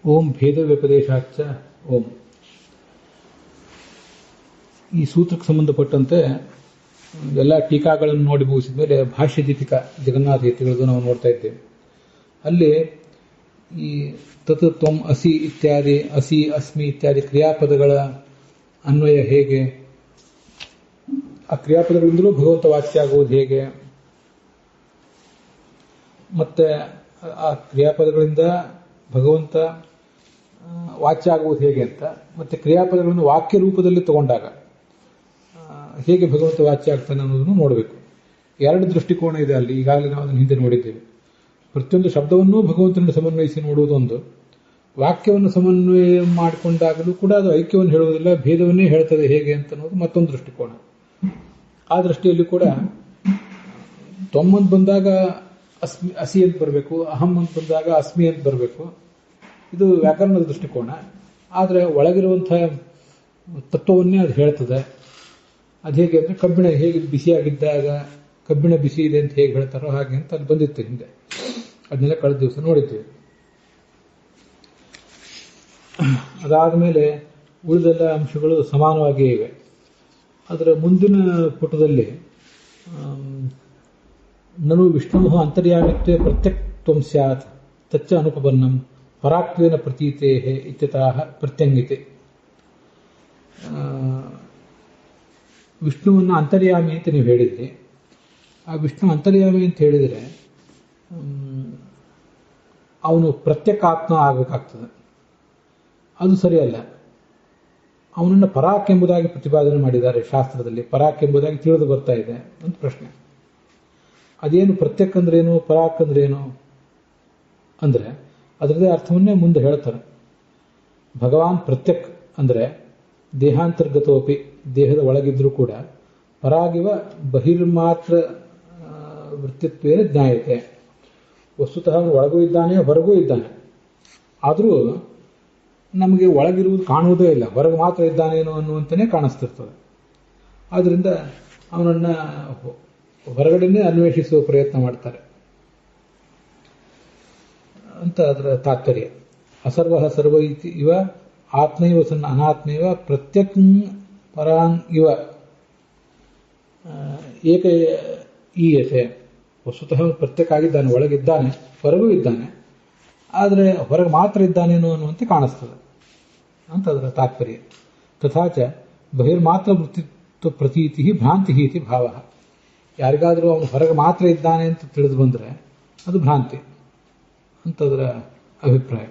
ಓಂ ಭೇದ ವ್ಯಪದೇಶಾಚ ಓಂ. ಈ ಸೂತ್ರಕ್ಕೆ ಸಂಬಂಧಪಟ್ಟಂತೆ ಎಲ್ಲ ಟೀಕಾಗಳನ್ನು ನೋಡಿ ಮುಗಿಸಿದ ಮೇಲೆ ಭಾಷ್ಯ ದೀಪಿಕಾ ಜಗನ್ನಾಥ ಯತಿಗಳದ್ದು ನಾವು ನೋಡ್ತಾ ಇದ್ದೇವೆ. ಅಲ್ಲಿ ಈ ತತ್ ತ್ವಂ ಅಸಿ ಇತ್ಯಾದಿ, ಅಸಿ ಅಸ್ಮಿ ಇತ್ಯಾದಿ ಕ್ರಿಯಾಪದಗಳ ಅನ್ವಯ ಹೇಗೆ, ಆ ಕ್ರಿಯಾಪದಗಳಿಂದಲೂ ಭಗವಂತ ವಾಚ್ಯ ಆಗುವುದು ಹೇಗೆ, ಮತ್ತೆ ಆ ಕ್ರಿಯಾಪದಗಳಿಂದ ಭಗವಂತ ವಾಚ್ಯ ಆಗುವುದು ಹೇಗೆ ಅಂತ, ಮತ್ತೆ ಕ್ರಿಯಾಪದಗಳನ್ನು ವಾಕ್ಯ ರೂಪದಲ್ಲಿ ತಗೊಂಡಾಗ ಹೇಗೆ ಭಗವಂತ ವಾಚ್ಯ ಆಗ್ತಾನೆ ಅನ್ನೋದನ್ನು ನೋಡಬೇಕು. ಎರಡು ದೃಷ್ಟಿಕೋನ ಇದೆ ಅಲ್ಲಿ. ಈಗಾಗಲೇ ನಾವು ಅದನ್ನು ಹಿಂದೆ ನೋಡಿದ್ದೇವೆ. ಪ್ರತಿಯೊಂದು ಶಬ್ದವನ್ನೂ ಭಗವಂತನನ್ನು ಸಮನ್ವಯಿಸಿ ನೋಡುವುದೊಂದು, ವಾಕ್ಯವನ್ನು ಸಮನ್ವಯ ಮಾಡಿಕೊಂಡಾಗಲೂ ಕೂಡ ಅದು ಐಕ್ಯವನ್ನು ಹೇಳುವುದಿಲ್ಲ, ಭೇದವನ್ನೇ ಹೇಳ್ತದೆ ಹೇಗೆ ಅಂತ ಅನ್ನೋದು ಮತ್ತೊಂದು ದೃಷ್ಟಿಕೋನ. ಆ ದೃಷ್ಟಿಯಲ್ಲಿ ಕೂಡ ತ್ವಮ್ಮಂತ ಬಂದಾಗ ಅಸಿ ಅಂತ ಬರಬೇಕು, ಅಹಂ ಅಂತ ಬಂದಾಗ ಅಸ್ಮಿ ಅಂತ ಬರಬೇಕು. ಇದು ವ್ಯಾಕರಣದ ದೃಷ್ಟಿಕೋನ. ಆದರೆ ಒಳಗಿರುವಂತಹ ತತ್ವವನ್ನೇ ಅದು ಹೇಳ್ತದೆ. ಅದು ಹೇಗೆ ಅಂದರೆ, ಕಬ್ಬಿಣ ಹೇಗೆ ಬಿಸಿಯಾಗಿದ್ದಾಗ ಕಬ್ಬಿಣ ಬಿಸಿ ಇದೆ ಅಂತ ಹೇಗೆ ಹೇಳ್ತಾರೋ ಹಾಗೆ ಅಂತ ಅಲ್ಲಿ ಬಂದಿತ್ತು ಹಿಂದೆ. ಅದನ್ನೆಲ್ಲ ಕಳೆದ ದಿವಸ ನೋಡಿದ್ದೇವೆ. ಅದಾದ ಮೇಲೆ ಉಳಿದೆಲ್ಲ ಅಂಶಗಳು ಸಮಾನವಾಗಿಯೇ ಇವೆ. ಅದರ ಮುಂದಿನ ಪುಟದಲ್ಲಿ ನನು ವಿಷ್ಣು ಅಂತರ್ಯಾಮಿತ್ವೇ ಪ್ರತ್ಯಕ್ತ್ವಂ ಸ್ಯಾತ್ ತಚ್ಚ ಅನುಪಪನ್ನಂ ಪರಾಕ್ವೇನ ಪ್ರತೀತೆ ಇತ್ಯತಃ ಪ್ರತ್ಯಂಗಿತೆ. ವಿಷ್ಣುವನ್ನು ಅಂತರ್ಯಾಮಿ ಅಂತ ನೀವು ಹೇಳಿದ್ರಿ. ಆ ವಿಷ್ಣು ಅಂತರ್ಯಾಮಿ ಅಂತ ಹೇಳಿದರೆ ಅವನು ಪ್ರತ್ಯೇಕಾತ್ಮ ಆಗಬೇಕಾಗ್ತದೆ. ಅದು ಸರಿಯಲ್ಲ. ಅವನನ್ನು ಪರಾಕ್ ಎಂಬುದಾಗಿ ಪ್ರತಿಪಾದನೆ ಮಾಡಿದ್ದಾರೆ ಶಾಸ್ತ್ರದಲ್ಲಿ. ಪರಾಕ್ ಎಂಬುದಾಗಿ ತಿಳಿದು ಬರ್ತಾ ಇದೆ ಅಂತ ಪ್ರಶ್ನೆ. ಅದೇನು ಪ್ರತ್ಯಕ್ ಅಂದ್ರೇನು, ಪರಾಕ್ ಅಂದ್ರೇನು ಅಂದರೆ ಅದರದೇ ಅರ್ಥವನ್ನೇ ಮುಂದೆ ಹೇಳ್ತಾರೆ. ಭಗವಾನ್ ಪ್ರತ್ಯಕ್ ಅಂದರೆ ದೇಹಾಂತರ್ಗತೋಪಿ, ದೇಹದ ಒಳಗಿದ್ರೂ ಕೂಡ, ಪರಾಗಿವ ಬಹಿರ್ಮಾತ್ರ ವೃತ್ತಿತ್ವೇನ ಜ್ಞಾಯತೆ. ವಸ್ತುತಃ ಅವನು ಒಳಗೂ ಇದ್ದಾನೆ, ಹೊರಗೂ ಇದ್ದಾನೆ. ಆದರೂ ನಮಗೆ ಒಳಗಿರುವುದು ಕಾಣುವುದೇ ಇಲ್ಲ, ಹೊರಗೆ ಮಾತ್ರ ಇದ್ದಾನೇನೋ ಅನ್ನುವಂತನೇ ಕಾಣಿಸ್ತಿರ್ತದೆ. ಆದ್ದರಿಂದ ಅವನನ್ನು ಹೊರಗಡೆನೇ ಅನ್ವೇಷಿಸುವ ಪ್ರಯತ್ನ ಮಾಡ್ತಾರೆ ಅಂತ ಅದರ ತಾತ್ಪರ್ಯ. ಅಸರ್ವ ಸರ್ವ ಇವ ಆತ್ಮೈವ ಸನ್ನ ಅನಾತ್ಮೈವ ಪ್ರತ್ಯಕ್ ಪರಾಂಗ್ ಇವ ಏಕ ಈಯತೆ. ವಸ್ತುತಃ ಪ್ರತ್ಯೇಕ ಆಗಿದ್ದಾನೆ, ಒಳಗಿದ್ದಾನೆ, ಹೊರಗೂ ಇದ್ದಾನೆ, ಆದರೆ ಹೊರಗೆ ಮಾತ್ರ ಇದ್ದಾನೇನೋ ಅನ್ನುವಂತೆ ಕಾಣಿಸ್ತದೆ ಅಂತ ಅದರ ತಾತ್ಪರ್ಯ. ತಥಾಚ ಬಹಿರ್ಮಾತ್ರ ವೃತ್ತಿತ್ವ ಪ್ರತೀತಿ ಭ್ರಾಂತಿ ಇತಿ ಭಾವ. ಯಾರಿಗಾದರೂ ಅವನು ಹೊರಗೆ ಮಾತ್ರ ಇದ್ದಾನೆ ಅಂತ ತಿಳಿದು ಬಂದರೆ ಅದು ಭ್ರಾಂತಿ ಅಂತದರ ಅಭಿಪ್ರಾಯ.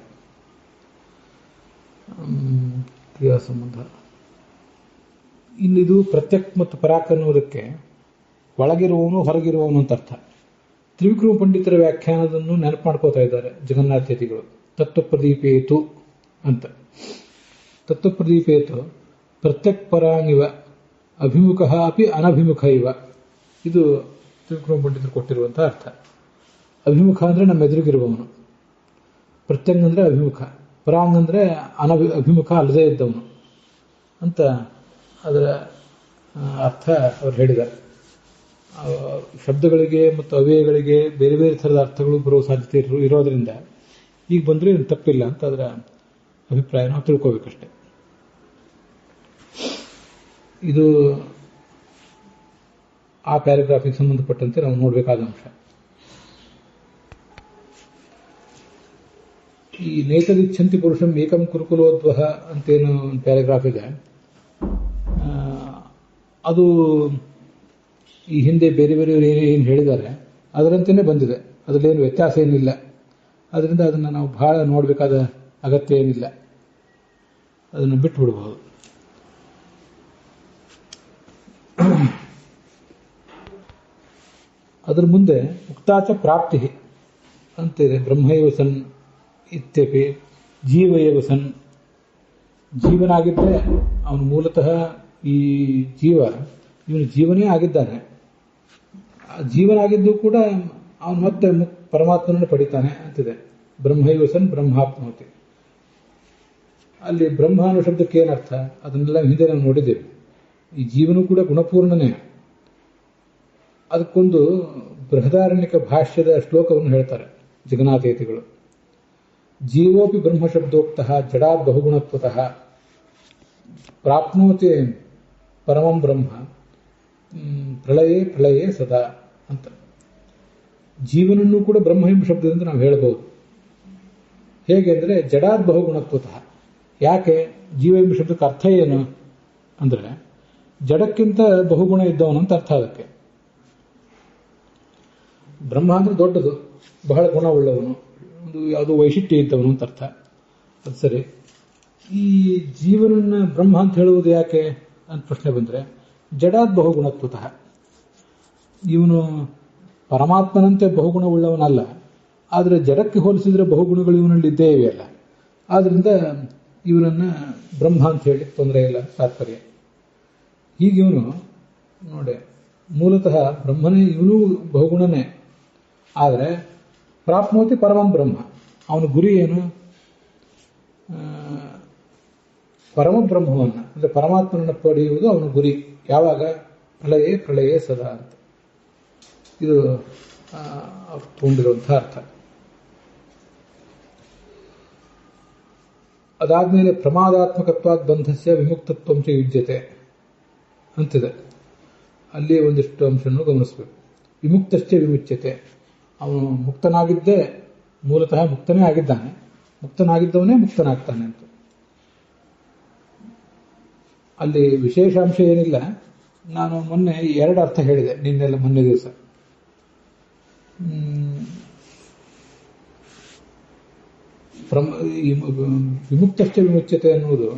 ಕ್ರಿಯಾ ಸಂಬಂಧ. ಇನ್ನಿದು ಪ್ರತ್ಯಕ್ ಮತ್ತು ಪರಾಕ್ ಅನ್ನುವುದಕ್ಕೆ ಒಳಗಿರುವವನು ಹೊರಗಿರುವವನು ಅಂತ ಅರ್ಥ. ತ್ರಿವಿಕ್ರಮ ಪಂಡಿತರ ವ್ಯಾಖ್ಯಾನದನ್ನು ನೆನಪು ಮಾಡ್ಕೋತಾ ಇದ್ದಾರೆ ಜಗನ್ನಾಥ ಯತಿಗಳು. ತತ್ವಪ್ರದೀಪೇತು ಅಂತ. ತತ್ವಪ್ರದೀಪೇತು ಪ್ರತ್ಯಕ್ ಪರಾಂಗಿವ ಅಭಿಮುಖ ಅಪಿ ಅನಭಿಮುಖ ಇವ. ಇದು ತ್ರಿವಿಕ್ರಮ ಪಂಡಿತರು ಕೊಟ್ಟಿರುವಂತಹ ಅರ್ಥ. ಅಭಿಮುಖ ಅಂದರೆ ನಮ್ಮ ಎದುರಿಗಿರುವವನು, ಪ್ರತ್ಯಂಗ್ ಅಂದರೆ ಅಭಿಮುಖ, ಪರಾಂಗ್ ಅಂದರೆ ಅಭಿಮುಖ ಅಲ್ಲದೇ ಇದ್ದವನು ಅಂತ ಅದರ ಅರ್ಥ ಅವರು ಹೇಳಿದ್ದಾರೆ. ಶಬ್ದಗಳಿಗೆ ಮತ್ತು ಅವ್ಯಯಗಳಿಗೆ ಬೇರೆ ಬೇರೆ ಥರದ ಅರ್ಥಗಳು ಬರುವ ಸಾಧ್ಯತೆ ಇರೋದರಿಂದ ಈಗ ಬಂದರೆ ತಪ್ಪಿಲ್ಲ ಅಂತ ಅದರ ಅಭಿಪ್ರಾಯ ನಾವು ತಿಳ್ಕೋಬೇಕಷ್ಟೆ. ಇದು ಆ ಪ್ಯಾರಾಗ್ರಾಫಿಗೆ ಸಂಬಂಧಪಟ್ಟಂತೆ ನಾವು ನೋಡಬೇಕಾದ ಅಂಶ. ಈ ನೇತರಿಚ್ಛಂತಿ ಪುರುಷಂ ಏಕಂ ಕುರುಕುಲೋದ್ವಹ ಅಂತೇನು ಒಂದು ಪ್ಯಾರಾಗ್ರಾಫ್ ಇದೆ. ಅದು ಈ ಹಿಂದೆ ಬೇರೆ ಬೇರೆಯವರು ಏನು ಹೇಳಿದ್ದಾರೆ ಅದರಂತೆಯೇ ಬಂದಿದೆ. ಅದರಲ್ಲೇನು ವ್ಯತ್ಯಾಸ ಏನಿಲ್ಲ. ಅದರಿಂದ ಅದನ್ನು ನಾವು ಬಹಳ ನೋಡಬೇಕಾದ ಅಗತ್ಯ ಏನಿಲ್ಲ, ಅದನ್ನು ಬಿಟ್ಟು ಬಿಡಬಹುದು. ಅದರ ಮುಂದೆ ಮುಕ್ತಾಚ ಪ್ರಾಪ್ತಿ ಅಂತಿದೆ. ಬ್ರಹ್ಮೈವ ಸನ್ ಇತ್ಯಪಿ ಜೀವಯವ ಸನ್. ಜೀವನಾಗಿದ್ದರೆ ಅವನು ಮೂಲತಃ ಈ ಇವನು ಜೀವನೇ ಆಗಿದ್ದಾನೆ. ಜೀವನಾಗಿದ್ದು ಕೂಡ ಅವನು ಮತ್ತೆ ಪರಮಾತ್ಮನನ್ನು ಪಡಿತಾನೆ ಅಂತಿದೆ. ಬ್ರಹ್ಮೈವ ಸನ್ ಬ್ರಹ್ಮಾಪ್ನೋತಿ. ಅಲ್ಲಿ ಬ್ರಹ್ಮ ಅನ್ನೋ ಶಬ್ದಕ್ಕೆ ಏನರ್ಥ ಅದನ್ನೆಲ್ಲ ಹಿಂದೆ ನಾವು ನೋಡಿದ್ದೇವೆ. ಈ ಜೀವನೂ ಕೂಡ ಗುಣಪೂರ್ಣನೇ. ಅದಕ್ಕೊಂದು ಬೃಹದಾರಣ್ಯಕ ಭಾಷ್ಯದ ಶ್ಲೋಕವನ್ನು ಹೇಳ್ತಾರೆ ಜಗನ್ನಾಥ ಯತಿಗಳು. ಜೀವೋಪಿ ಬ್ರಹ್ಮಶಬ್ದೋಕ್ತಃ ಜಡಾದ್ ಬಹುಗುಣತ್ವತಃ ಪ್ರಾಪ್ನೋತಿ ಪರಮಂ ಬ್ರಹ್ಮ ಪ್ರಳಯೇ ಪ್ರಳಯೇ ಸದಾ ಅಂತ. ಜೀವನನ್ನು ಕೂಡ ಬ್ರಹ್ಮ ಎಂಬ ಶಬ್ದದಿಂದ ನಾವು ಹೇಳಬಹುದು. ಹೇಗೆ ಅಂದರೆ ಜಡಾದ್ ಬಹುಗುಣತ್ವತಃ. ಯಾಕೆ ಜೀವ ಎಂಬ ಶಬ್ದಕ್ಕೆ ಅರ್ಥ ಏನು ಅಂದರೆ ಜಡಕ್ಕಿಂತ ಬಹುಗುಣ ಇದ್ದವನು ಅಂತ ಅರ್ಥ. ಅದಕ್ಕೆ ಬ್ರಹ್ಮ ಅಂದ್ರೆ ದೊಡ್ಡದು, ಬಹಳ ಗುಣವುಳ್ಳವನು, ಒಂದು ಯಾವುದೋ ವೈಶಿಷ್ಟ್ಯ ಇದ್ದವನು ಅಂತ ಅರ್ಥ. ಅದು ಸರಿ. ಈ ಜೀವನನ್ನ ಬ್ರಹ್ಮ ಅಂತ ಹೇಳುವುದು ಯಾಕೆ ಅಂತ ಪ್ರಶ್ನೆ ಬಂದರೆ ಜಡಾದ್ ಬಹುಗುಣತ್ವತಃ. ಇವನು ಪರಮಾತ್ಮನಂತೆ ಬಹುಗುಣವುಳ್ಳವನಲ್ಲ, ಆದರೆ ಜಡಕ್ಕೆ ಹೋಲಿಸಿದ್ರೆ ಬಹುಗುಣಗಳು ಇವನಲ್ಲಿ ಇದ್ದೇ ಇವೆಯಲ್ಲ. ಆದ್ರಿಂದ ಇವನನ್ನ ಬ್ರಹ್ಮ ಅಂತ ಹೇಳಿ ತೊಂದರೆ ಇಲ್ಲ, ತಾತ್ಪರ್ಯ. ಹೀಗೆ ಇವನು ನೋಡಿ, ಮೂಲತಃ ಬ್ರಹ್ಮನೇ, ಇವನು ಬಹುಗುಣನೇ. ಆದರೆ ಪ್ರಾಪ್ನೋತಿ ಪರಮಂ ಬ್ರಹ್ಮ, ಅವನ ಗುರಿ ಏನು? ಪರಮ ಬ್ರಹ್ಮವನ್ನು ಅಂದರೆ ಪರಮಾತ್ಮನನ್ನು ಪಡೆಯುವುದು ಅವನ ಗುರಿ. ಯಾವಾಗ? ಪ್ರಳಯೇ ಪ್ರಳಯೇ ಸದಾ ಅಂತ. ಇದು ತಗೊಂಡಿರುವಂತಹ ಅರ್ಥ. ಅದಾದ್ಮೇಲೆ ಪ್ರಮಾದಾತ್ಮಕತ್ವಾದ್ ಬಂಧಸ್ಯ ವಿಮುಕ್ತತ್ವಂಚ ಯುಜ್ಯತೆ ಅಂತಿದೆ. ಅಲ್ಲಿ ಒಂದಿಷ್ಟು ಅಂಶವನ್ನು ಗಮನಿಸಬೇಕು. ವಿಮುಕ್ತಶ್ಚ ವಿಮುಚ್ಯತೆ. ಅವನು ಮುಕ್ತನಾಗಿದ್ದೇ, ಮೂಲತಃ ಮುಕ್ತನೇ ಆಗಿದ್ದಾನೆ, ಮುಕ್ತನಾಗಿದ್ದವನೇ ಮುಕ್ತನಾಗ್ತಾನೆ ಅಂತ. ಅಲ್ಲಿ ವಿಶೇಷಾಂಶ ಏನಿಲ್ಲ. ನಾನು ಮೊನ್ನೆ 2 ಅರ್ಥ ಹೇಳಿದೆ, ನಿನ್ನೆಲ್ಲ ಮೊನ್ನೆ ದಿವಸ. ವಿಮುಕ್ತಶ್ಚ ವಿಮುಚ್ಯತೆ ಅನ್ನುವುದು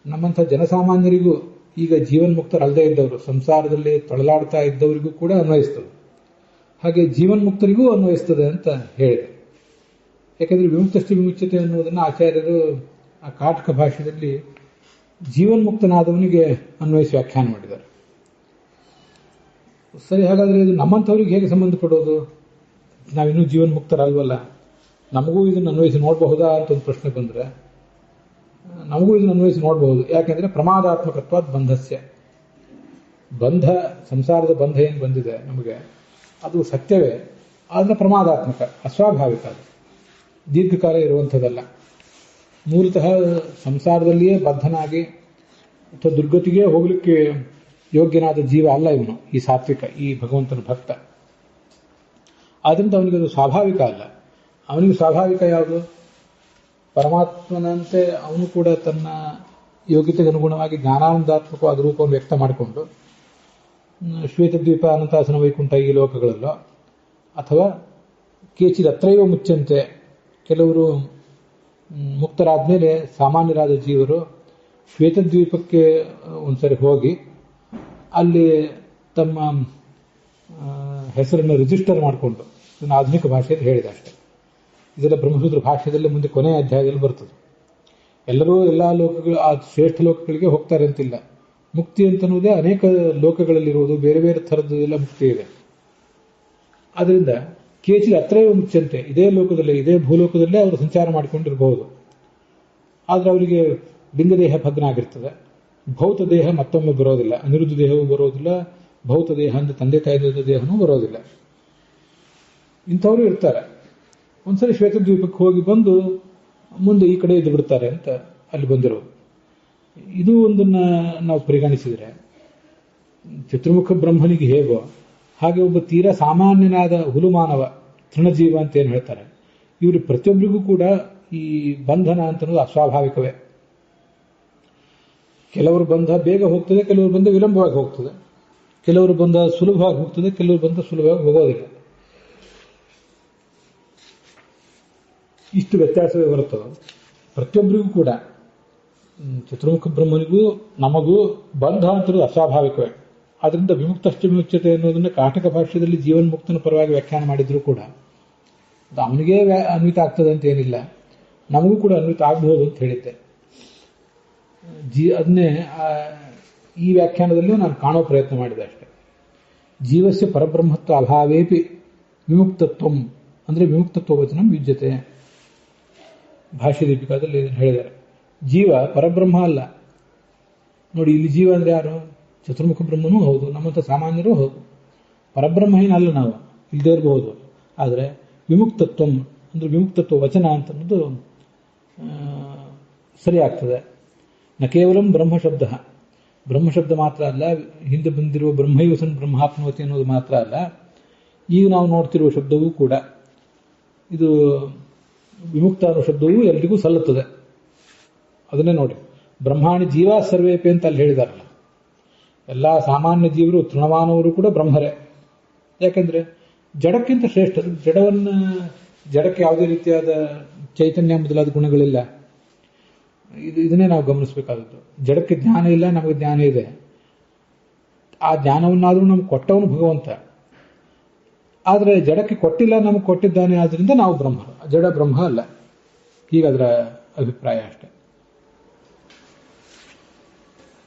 ನಮ್ಮಂಥ ಜನಸಾಮಾನ್ಯರಿಗೂ, ಈಗ ಜೀವನ್ಮುಕ್ತರಲ್ಲದೆ ಇದ್ದವರು, ಸಂಸಾರದಲ್ಲಿ ತೊಳಲಾಡ್ತಾ ಇದ್ದವರಿಗೂ ಕೂಡ ಅನ್ವಯಿಸ್ತದೆ. ಹಾಗೆ ಜೀವನ್ಮುಕ್ತರಿಗೂ ಅನ್ವಯಿಸ್ತದೆ ಅಂತ ಹೇಳಿದೆ. ಯಾಕೆಂದರೆ ವಿಮುಕ್ತಶ್ಚ ವಿಮುಚ್ಯತೆ ಅನ್ನುವುದನ್ನು ಆಚಾರ್ಯರು ಆ ಕಾಟಕ ಭಾಷೆಯಲ್ಲಿ ಜೀವನ್ಮುಕ್ತನಾದವನಿಗೆ ಅನ್ವಯಿಸಿ ವ್ಯಾಖ್ಯಾನ ಮಾಡಿದ್ದಾರೆ. ಸರಿ, ಹಾಗಾದರೆ ಇದು ನಮ್ಮಂಥವ್ರಿಗೆ ಹೇಗೆ ಸಂಬಂಧಪಡೋದು? ನಾವಿನ್ನೂ ಜೀವನ್ಮುಕ್ತರಲ್ವಲ್ಲ, ನಮಗೂ ಇದನ್ನು ಅನ್ವಯಿಸಿ ನೋಡಬಹುದಾ ಅಂತ ಒಂದು ಪ್ರಶ್ನೆ ಬಂದರೆ ನಮಗೂ ಇದನ್ನು ಅನ್ವಯಿಸಿ ನೋಡಬಹುದು. ಯಾಕೆಂದರೆ ಪ್ರಮಾದಾತ್ಮಕತ್ವಾದ ಬಂಧಸ್ಯ, ಬಂಧ, ಸಂಸಾರದ ಬಂಧ ಏನು ಬಂದಿದೆ ನಮಗೆ, ಅದು ಸತ್ಯವೇ, ಆದರೆ ಪ್ರಮಾದಾತ್ಮಕ, ಅಸ್ವಾಭಾವಿಕ, ಅದು ದೀರ್ಘಕಾಲ ಇರುವಂಥದ್ದಲ್ಲ. ಮೂಲತಃ ಸಂಸಾರದಲ್ಲಿಯೇ ಬದ್ಧನಾಗಿ ಅಥವಾ ದುರ್ಗತಿಗೆ ಹೋಗಲಿಕ್ಕೆ ಯೋಗ್ಯನಾದ ಜೀವ ಅಲ್ಲ ಇವನು, ಈ ಸಾತ್ವಿಕ, ಈ ಭಗವಂತನ ಭಕ್ತ. ಆದ್ದರಿಂದ ಅವನಿಗೆ ಅದು ಸ್ವಾಭಾವಿಕ ಅಲ್ಲ. ಅವನಿಗೆ ಸ್ವಾಭಾವಿಕ ಯಾವುದು? ಪರಮಾತ್ಮನಂತೆ ಅವನು ಕೂಡ ತನ್ನ ಯೋಗ್ಯತೆಗೆ ಅನುಗುಣವಾಗಿ ಜ್ಞಾನಾನಂದಾತ್ಮಕವಾದ ರೂಪವನ್ನು ವ್ಯಕ್ತ ಮಾಡಿಕೊಂಡು ಶ್ವೇತದ್ವೀಪ, ಅನಂತಾಸನ, ವೈಕುಂಠ ಈ ಲೋಕಗಳಲ್ಲೋ, ಅಥವಾ ಕೇಚಿದತ್ರೈವ ಮುಚ್ಚಂತೆ, ಕೆಲವರು ಮುಕ್ತರಾದ್ಮೇಲೆ ಸಾಮಾನ್ಯರಾದ ಜೀವರು ಶ್ವೇತದ್ವೀಪಕ್ಕೆ ಒಂದ್ಸರಿ ಹೋಗಿ ಅಲ್ಲಿ ತಮ್ಮ ಹೆಸರನ್ನು ರಿಜಿಸ್ಟರ್ ಮಾಡಿಕೊಂಡು, ಇದನ್ನು ಆಧುನಿಕ ಭಾಷೆಯಲ್ಲಿ ಹೇಳಿದೆ ಅಷ್ಟೇ. ಇದೆಲ್ಲ ಬ್ರಹ್ಮಸೂತ್ರ ಭಾಷೆಯಲ್ಲಿ ಮುಂದೆ ಕೊನೆಯ ಅಧ್ಯಾಯದಲ್ಲಿ ಬರ್ತದೆ. ಎಲ್ಲರೂ ಎಲ್ಲ ಲೋಕಗಳು, ಆ ಶ್ರೇಷ್ಠ ಲೋಕಗಳಿಗೆ ಹೋಗ್ತಾರೆ ಅಂತಿಲ್ಲ. ಮುಕ್ತಿ ಅಂತನ್ನುವುದೇ ಅನೇಕ ಲೋಕಗಳಲ್ಲಿರುವುದು, ಬೇರೆ ಬೇರೆ ಥರದ್ದು ಎಲ್ಲ ಮುಕ್ತಿ ಇದೆ. ಆದ್ದರಿಂದ ಕೇಚಿದ ಅತ್ರೈವ ಮುಚ್ಚಂತೆ, ಇದೇ ಲೋಕದಲ್ಲೇ, ಇದೇ ಭೂಲೋಕದಲ್ಲೇ ಅವರು ಸಂಚಾರ ಮಾಡಿಕೊಂಡಿರಬಹುದು. ಆದರೆ ಅವರಿಗೆ ಲಿಂಗದೇಹ ಭಗ್ನ ಆಗಿರ್ತದೆ, ಭೌತ ದೇಹ ಮತ್ತೊಮ್ಮೆ ಬರೋದಿಲ್ಲ, ಅನಿರುದ್ಧ ದೇಹವೂ ಬರೋದಿಲ್ಲ, ಭೌತ ದೇಹ ಅಂದರೆ ತಂದೆ ತಾಯಿದ ದೇಹನೂ ಬರೋದಿಲ್ಲ. ಇಂಥವರು ಇರ್ತಾರೆ. ಒಂದ್ಸರಿ ಶ್ವೇತದ್ವೀಪಕ್ಕೆ ಹೋಗಿ ಬಂದು ಮುಂದೆ ಈ ಕಡೆ ಇದ್ದು ಬಿಡ್ತಾರೆ ಅಂತ ಅಲ್ಲಿ ಬಂದಿರೋದು. ಇದು ಒಂದನ್ನು ನಾವು ಪರಿಗಣಿಸಿದರೆ ಚತುರ್ಮುಖ ಬ್ರಹ್ಮನಿಗೆ ಹೇಗೋ ಹಾಗೆ ಒಬ್ಬ ತೀರಾ ಸಾಮಾನ್ಯನಾದ ಹುಲುಮಾನವ, ತೃಣಜೀವ ಅಂತ ಏನು ಹೇಳ್ತಾರೆ, ಇವರು ಪ್ರತಿಯೊಬ್ಬರಿಗೂ ಕೂಡ ಈ ಬಂಧನ ಅಂತನ್ನೋದು ಅಸ್ವಾಭಾವಿಕವೇ. ಕೆಲವರು ಬಂಧ ಬೇಗ ಹೋಗ್ತದೆ, ಕೆಲವರು ಬಂಧ ವಿಳಂಬವಾಗಿ ಹೋಗ್ತದೆ, ಕೆಲವರು ಬಂಧ ಸುಲಭವಾಗಿ ಹೋಗ್ತದೆ, ಕೆಲವರು ಬಂಧ ಸುಲಭವಾಗಿ ಹೋಗೋದಿಲ್ಲ. ಇಷ್ಟು ವ್ಯತ್ಯಾಸವೇ ಹೊರತು ಪ್ರತಿಯೊಬ್ಬರಿಗೂ ಕೂಡ ಚತುರ್ಮುಖ ಬ್ರಹ್ಮನಿಗೂ ನಮಗೂ ಬಂಧ ಅಂತದ್ದು ಅಸ್ವಾಭಾವಿಕವೇ. ಆದ್ದರಿಂದ ವಿಮುಕ್ತಶ್ಚ ವಿಮುಚ್ಯತೆ ಅನ್ನೋದನ್ನು ಕಾಟಕ ಭಾಷ್ಯದಲ್ಲಿ ಜೀವನ್ಮುಕ್ತನ ಪರವಾಗಿ ವ್ಯಾಖ್ಯಾನ ಮಾಡಿದ್ರು ಕೂಡ ಅವನಿಗೇ ಅನ್ವಿತ ಆಗ್ತದೆ ಅಂತ ಏನಿಲ್ಲ, ನಮಗೂ ಕೂಡ ಅನ್ವಿತ ಆಗಬಹುದು ಅಂತ ಹೇಳಿದ್ದೆ. ಅದನ್ನೇ ಈ ವ್ಯಾಖ್ಯಾನದಲ್ಲೂ ನಾನು ಕಾಣೋ ಪ್ರಯತ್ನ ಮಾಡಿದೆ ಅಷ್ಟೆ. ಜೀವಸ್ಯ ಪರಬ್ರಹ್ಮತ್ವ ಅಭಾವೇಪಿ ವಿಮುಕ್ತತ್ವಂ ಅಂದರೆ ವಿಮುಕ್ತತ್ವ ವಚನ ಯುಜ್ಯತೆ. ಭಾಷ್ಯ ದೀಪಿಕಾದಲ್ಲಿ ಹೇಳಿದ್ದಾರೆ. ಜೀವ ಪರಬ್ರಹ್ಮ ಅಲ್ಲ. ನೋಡಿ, ಇಲ್ಲಿ ಜೀವ ಅಂದರೆ ಯಾರು? ಚತುರ್ಮುಖ ಬ್ರಹ್ಮನೂ ಹೌದು, ನಮ್ಮಂಥ ಸಾಮಾನ್ಯರೂ ಹೌದು. ಪರಬ್ರಹ್ಮ ಏನಲ್ಲ, ನಾವು ಇಲ್ಲದೇ ಇರಬಹುದು. ಆದರೆ ವಿಮುಕ್ತತ್ವ ಅಂದರೆ ವಿಮುಕ್ತತ್ವ ವಚನ ಅಂತನ್ನೋದು ಸರಿ ಆಗ್ತದೆ. ನ ಕೇವಲ ಬ್ರಹ್ಮಶಬ್ದ, ಬ್ರಹ್ಮಶಬ್ದ ಮಾತ್ರ ಅಲ್ಲ, ಹಿಂದೆ ಬಂದಿರುವ ಬ್ರಹ್ಮೈವಸನ್ ಬ್ರಹ್ಮಾಪ್ನೋತಿ ಅನ್ನೋದು ಮಾತ್ರ ಅಲ್ಲ, ಈಗ ನಾವು ನೋಡ್ತಿರುವ ಶಬ್ದವೂ ಕೂಡ ಇದು ವಿಮುಕ್ತ ಅನ್ನೋ ಶಬ್ದವೂ ಎಲ್ರಿಗೂ ಸಲ್ಲುತ್ತದೆ. ಅದನ್ನೇ ನೋಡಿ, ಬ್ರಹ್ಮಾಣಿ ಜೀವ ಸರ್ವೇಪಿ ಅಂತ ಅಲ್ಲಿ ಹೇಳಿದಾರಲ್ಲ, ಎಲ್ಲ ಸಾಮಾನ್ಯ ಜೀವರು ತೃಣಮಾನವರು ಕೂಡ ಬ್ರಹ್ಮರೇ. ಯಾಕೆಂದ್ರೆ ಜಡಕ್ಕಿಂತ ಶ್ರೇಷ್ಠರು. ಜಡಕ್ಕೆ ಯಾವುದೇ ರೀತಿಯಾದ ಚೈತನ್ಯ ಮೊದಲಾದ ಗುಣಗಳಿಲ್ಲ. ಇದನ್ನೇ ನಾವು ಗಮನಿಸಬೇಕಾದದ್ದು. ಜಡಕ್ಕೆ ಜ್ಞಾನ ಇಲ್ಲ, ನಮಗೆ ಜ್ಞಾನ ಇದೆ. ಆ ಜ್ಞಾನವನ್ನಾದರೂ ನಮ್ಗೆ ಕೊಟ್ಟವನು ಭಗವಂತ. ಆದರೆ ಜಡಕ್ಕೆ ಕೊಟ್ಟಿಲ್ಲ, ನಮಗೆ ಕೊಟ್ಟಿದ್ದಾನೆ. ಆದ್ರಿಂದ ನಾವು ಬ್ರಹ್ಮ, ಜಡ ಬ್ರಹ್ಮ ಅಲ್ಲ. ಹೀಗದರ ಅಭಿಪ್ರಾಯ ಅಷ್ಟೆ.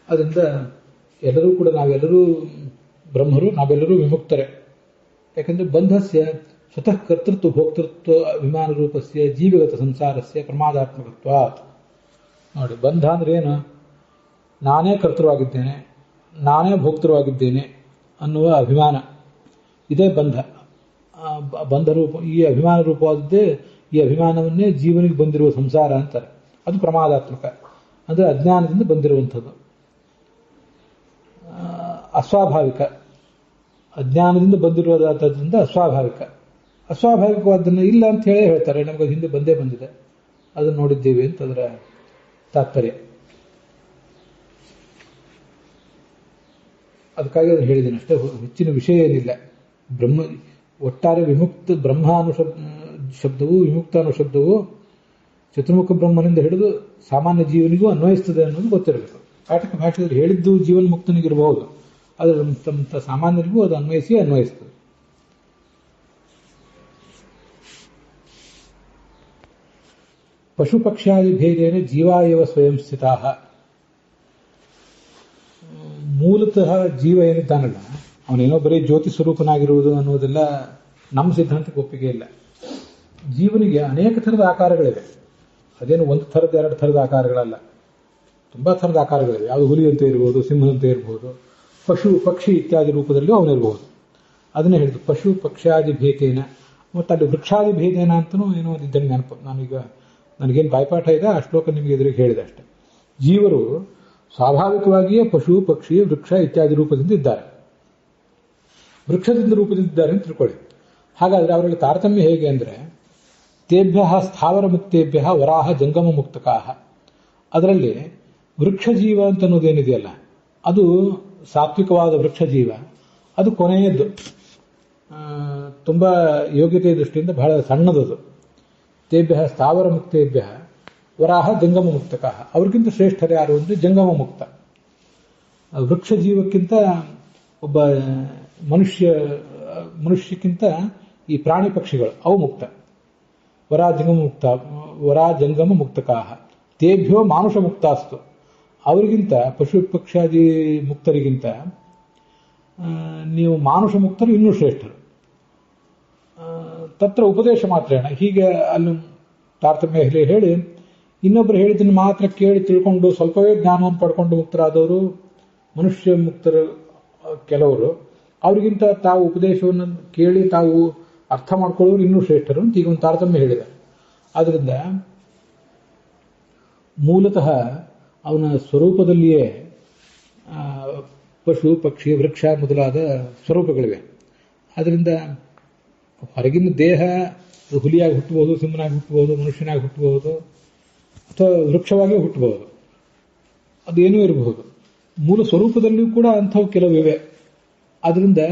ಅದರಿಂದ ಎಲ್ಲರೂ ಕೂಡ ನಾವೆಲ್ಲರೂ ಬ್ರಹ್ಮರು, ನಾವೆಲ್ಲರೂ ವಿಮುಕ್ತರೆ. ಯಾಕಂದ್ರೆ ಬಂಧಸ್ಯ ಸ್ವತಃ ಕರ್ತೃತ್ವ ಭೋಕ್ತೃತ್ವ ಅಭಿಮಾನ ರೂಪಸ್ಯ ಜೀವಗತ ಸಂಸಾರಸ್ಯ ಪ್ರಮಾದಾತ್ಮಕತ್ವಾತ್. ನೋಡಿ, ಬಂಧ ಅಂದ್ರೆ ಏನು? ನಾನೇ ಕರ್ತೃವಾಗಿದ್ದೇನೆ, ನಾನೇ ಭೋಕ್ತೃವಾಗಿದ್ದೇನೆ ಅನ್ನುವ ಅಭಿಮಾನ, ಇದೇ ಬಂಧ. ಬಂಧ ರೂಪ, ಈ ಅಭಿಮಾನ ರೂಪವಾದದ್ದೇ, ಈ ಅಭಿಮಾನವನ್ನೇ ಜೀವನಿಗೆ ಬಂದಿರುವ ಸಂಸಾರ ಅಂತಾರೆ. ಅದು ಪ್ರಮಾದಾತ್ಮಕ, ಅಂದ್ರೆ ಅಜ್ಞಾನದಿಂದ ಬಂದಿರುವಂಥದ್ದು. ಅಸ್ವಾಭಾವಿಕ, ಅಜ್ಞಾನದಿಂದ ಬಂದಿರುವುದಾದ್ದರಿಂದ ಅಸ್ವಾಭಾವಿಕ. ಅಸ್ವಾಭಾವಿಕವಾದನ್ನು ಇಲ್ಲ ಅಂತ ಹೇಳೇ ಹೇಳ್ತಾರೆ. ನಮಗೆ ಹಿಂದೆ ಬಂದೇ ಬಂದಿದೆ, ಅದನ್ನು ನೋಡಿದ್ದೇವೆ ಅಂತ ಅದರ ತಾತ್ಪರ್ಯ. ಅದಕ್ಕಾಗಿ ಅದನ್ನು ಹೇಳಿದ್ದೇನೆ ಅಷ್ಟೇ, ಹೆಚ್ಚಿನ ವಿಷಯ ಏನಿಲ್ಲ. ಒಟ್ಟಾರೆ ವಿಮುಕ್ತ ಬ್ರಹ್ಮ ಅನ್ನೋ ಶಬ್ದವು, ವಿಮುಕ್ತ ಅನ್ನೋ ಶಬ್ದವು ಚತುರ್ಮುಖ ಬ್ರಹ್ಮನಿಂದ ಹಿಡಿದು ಸಾಮಾನ್ಯ ಜೀವನಿಗೂ ಅನ್ವಯಿಸ್ತದೆ ಅನ್ನೋದು ಗೊತ್ತಿರಬೇಕು. ಕಾಟಕ ಭಾಷೆಯಲ್ಲಿ ಹೇಳಿದ್ದು ಜೀವನ್ ಮುಕ್ತನಿಗಿರಬಹುದು, ಆದರೆ ಸಾಮಾನ್ಯರಿಗೂ ಅದು ಅನ್ವಯಿಸ್ತದೆ. ಪಶು ಪಕ್ಷಾದಿ ಭೇದೇನ ಜೀವಾಯವ ಸ್ವಯಂ ಸ್ಥಿತಾ. ಮೂಲತಃ ಜೀವ ಏನಿದ್ದಾನಲ್ಲ, ಅವನೇನೋ ಬರೀ ಜ್ಯೋತಿ ಸ್ವರೂಪನಾಗಿರುವುದು ಅನ್ನೋದೆಲ್ಲ ನಮ್ಮ ಸಿದ್ಧಾಂತಕ್ಕೆ ಒಪ್ಪಿಗೆ ಇಲ್ಲ. ಜೀವನಿಗೆ ಅನೇಕ ಥರದ ಆಕಾರಗಳಿವೆ. ಅದೇನು ಒಂದು ಥರದ ಎರಡು ಥರದ ಆಕಾರಗಳಲ್ಲ, ತುಂಬಾ ಥರದ ಆಕಾರಗಳಿವೆ. ಯಾವುದು ಹುಲಿಯಂತೆ ಇರಬಹುದು, ಸಿಂಹದಂತೆ ಇರಬಹುದು, ಪಶು ಪಕ್ಷಿ ಇತ್ಯಾದಿ ರೂಪದಲ್ಲೂ ಅವನಿರಬಹುದು. ಅದನ್ನೇ ಹೇಳಿದ್ದು ಪಶು ಪಕ್ಷಾದಿ ಭೇದೇನ. ಮತ್ತು ಅಲ್ಲಿ ವೃಕ್ಷಾದಿ ಭೇದೇನ ಅಂತಲೂ ಏನೋ ಇದ್ದಂಗೆ ನೆನಪು. ನನಗೇನು ಬಾಯ್ಪಾಠ ಇದೆ ಆ ಶ್ಲೋಕ ನಿಮಗೆ ಎದುರಿಗೆ ಹೇಳಿದೆ ಅಷ್ಟೆ. ಜೀವರು ಸ್ವಾಭಾವಿಕವಾಗಿಯೇ ಪಶು ಪಕ್ಷಿ ವೃಕ್ಷ ಇತ್ಯಾದಿ ರೂಪದಿಂದ ಇದ್ದಾರೆ, ವೃಕ್ಷದಿಂದ ರೂಪದಿಂದಿದ್ದಾರೆ ಅಂತ ತಿಳ್ಕೊಳ್ಳಿ. ಹಾಗಾದ್ರೆ ಅವರಲ್ಲಿ ತಾರತಮ್ಯ ಹೇಗೆ ಅಂದರೆ, ತೇಭ್ಯ ಸ್ಥಾವರ ಮುಕ್ತೇಭ್ಯ ವರಾಹ ಜಂಗಮ ಮುಕ್ತಕಾಹ. ಅದರಲ್ಲಿ ವೃಕ್ಷ ಜೀವ ಅಂತ ಅನ್ನೋದೇನಿದೆಯಲ್ಲ, ಅದು ಸಾತ್ವಿಕವಾದ ವೃಕ್ಷ ಜೀವ. ಅದು ಕೊನೆಯದ್ದು, ತುಂಬಾ ಯೋಗ್ಯತೆಯ ದೃಷ್ಟಿಯಿಂದ ಬಹಳ ಸಣ್ಣದದು. ತೇಭ್ಯ ಸ್ಥಾವರ ಮುಕ್ತೇಭ್ಯ ವರಾಹ ಜಂಗಮ ಮುಕ್ತಕಾಹ. ಅವ್ರಿಗಿಂತ ಶ್ರೇಷ್ಠರು ಯಾರು ಅಂದ್ರೆ ಜಂಗಮ ಮುಕ್ತ. ವೃಕ್ಷ ಜೀವಕ್ಕಿಂತ ಒಬ್ಬ ಮನುಷ್ಯಕ್ಕಿಂತ ಈ ಪ್ರಾಣಿ ಪಕ್ಷಿಗಳು ಅವು ಮುಕ್ತ. ವರಾ ಜಂಗಮ ಮುಕ್ತಕಾಹ ತೇಭ್ಯೋ ಮಾನುಷ ಮುಕ್ತಾಸ್ತು. ಅವರಿಗಿಂತ ಪಶು ಪಕ್ಷಾದಿ ಮುಕ್ತರಿಗಿಂತ ನೀವು ಮಾನುಷ ಮುಕ್ತರು ಇನ್ನೂ ಶ್ರೇಷ್ಠರು. ತತ್ರ ಉಪದೇಶ ಮಾತ್ರೇಣ. ಹೀಗೆ ಅಲ್ಲಿ ತಾರತಮ್ಯ ಹೇಳಿ ಇನ್ನೊಬ್ಬರು ಹೇಳಿದ್ದನ್ನು ಮಾತ್ರ ಕೇಳಿ ತಿಳ್ಕೊಂಡು ಸ್ವಲ್ಪವೇ ಜ್ಞಾನವನ್ನು ಪಡ್ಕೊಂಡು ಮುಕ್ತರಾದವರು ಮನುಷ್ಯ ಮುಕ್ತರು ಕೆಲವರು. ಅವರಿಗಿಂತ ತಾವು ಉಪದೇಶವನ್ನು ಕೇಳಿ ತಾವು ಅರ್ಥ ಮಾಡ್ಕೊಳ್ಳೋರು ಇನ್ನೂ ಶ್ರೇಷ್ಠರು ಅಂತ ಈಗ ಒಂದು ತಾರತಮ್ಯ ಹೇಳಿದೆ. ಆದ್ರಿಂದ ಮೂಲತಃ ಅವನ ಸ್ವರೂಪದಲ್ಲಿಯೇ ಪಶು ಪಕ್ಷಿ ವೃಕ್ಷ ಮೊದಲಾದ ಸ್ವರೂಪಗಳಿವೆ. ಅದರಿಂದ ಹೊರಗಿನ ದೇಹ ಹುಲಿಯಾಗಿ ಹುಟ್ಟಬಹುದು, ಸಿಂಹನಾಗಿ ಹುಟ್ಟಬಹುದು, ಮನುಷ್ಯನಾಗಿ ಹುಟ್ಟಬಹುದು, ಅಥವಾ ವೃಕ್ಷವಾಗಿ ಹುಟ್ಟಬಹುದು, ಅದೇನೂ ಇರಬಹುದು. ಮೂಲ ಸ್ವರೂಪದಲ್ಲಿಯೂ ಕೂಡ ಅಂಥವು ಕೆಲವಿವೆ. ಅದರಿಂದ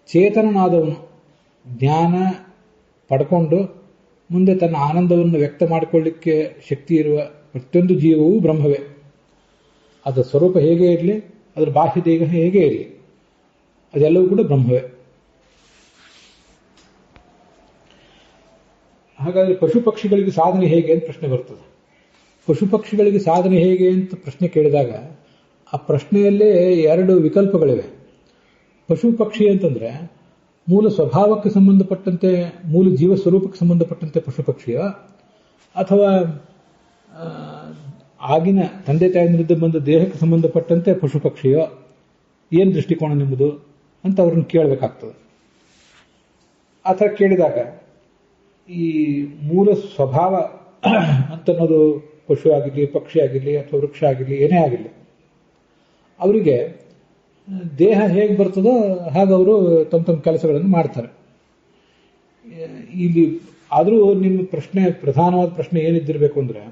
ಚೇತನನಾದವನು ಜ್ಞಾನ ಪಡ್ಕೊಂಡು ಮುಂದೆ ತನ್ನ ಆನಂದವನ್ನು ವ್ಯಕ್ತ ಮಾಡಿಕೊಳ್ಳಿಕ್ಕೆ ಶಕ್ತಿ ಇರುವ ಪ್ರತಿಯೊಂದು ಜೀವವೂ ಬ್ರಹ್ಮವೇ. ಅದರ ಸ್ವರೂಪ ಹೇಗೆ ಇರಲಿ, ಅದರ ಬಾಹ್ಯ ದೇಹ ಹೇಗೆ ಇರಲಿ, ಅದೆಲ್ಲವೂ ಕೂಡ ಬ್ರಹ್ಮವೇ. ಹಾಗಾದರೆ ಪಶು ಪಕ್ಷಿಗಳಿಗೆ ಸಾಧನೆ ಹೇಗೆ ಅಂತ ಪ್ರಶ್ನೆ ಬರ್ತದೆ. ಪಶು ಪಕ್ಷಿಗಳಿಗೆ ಸಾಧನೆ ಹೇಗೆ ಅಂತ ಪ್ರಶ್ನೆ ಕೇಳಿದಾಗ ಆ ಪ್ರಶ್ನೆಯಲ್ಲೇ ಎರಡು ವಿಕಲ್ಪಗಳಿವೆ. ಪಶು ಪಕ್ಷಿ ಅಂತಂದ್ರೆ ಮೂಲ ಸ್ವಭಾವಕ್ಕೆ ಸಂಬಂಧಪಟ್ಟಂತೆ, ಮೂಲ ಜೀವ ಸ್ವರೂಪಕ್ಕೆ ಸಂಬಂಧಪಟ್ಟಂತೆ ಪಶು ಪಕ್ಷಿಯೋ, ಅಥವಾ ಆಗಿನ ತಂದೆ ತಾಯಿಯಿಂದ ಬಂದ ದೇಹಕ್ಕೆ ಸಂಬಂಧಪಟ್ಟಂತೆ ಪಶು ಪಕ್ಷಿಯೋ, ಏನು ದೃಷ್ಟಿಕೋನ ನಿಮ್ಮದು ಅಂತ ಅವ್ರನ್ನ ಕೇಳಬೇಕಾಗ್ತದೆ. ಆ ಥರ ಕೇಳಿದಾಗ ಈ ಮೂಲ ಸ್ವಭಾವ ಅಂತನ್ನೋದು ಪಶು ಆಗಿರಲಿ, ಪಕ್ಷಿ ಆಗಿರಲಿ, ಅಥವಾ ವೃಕ್ಷ ಆಗಿರಲಿ, ಏನೇ ಆಗಿರಲಿ, ಅವರಿಗೆ ದೇಹ ಹೇಗೆ ಬರ್ತದೋ ಹಾಗೆ ಅವರು ತಮ್ಮ ತಮ್ಮ ಕೆಲಸಗಳನ್ನು ಮಾಡ್ತಾರೆ. ಇಲ್ಲಿ ಆದರೂ ನಿಮ್ಮ ಪ್ರಶ್ನೆ, ಪ್ರಧಾನವಾದ ಪ್ರಶ್ನೆ ಏನಿದ್ದಿರಬೇಕು ಅಂದರೆ,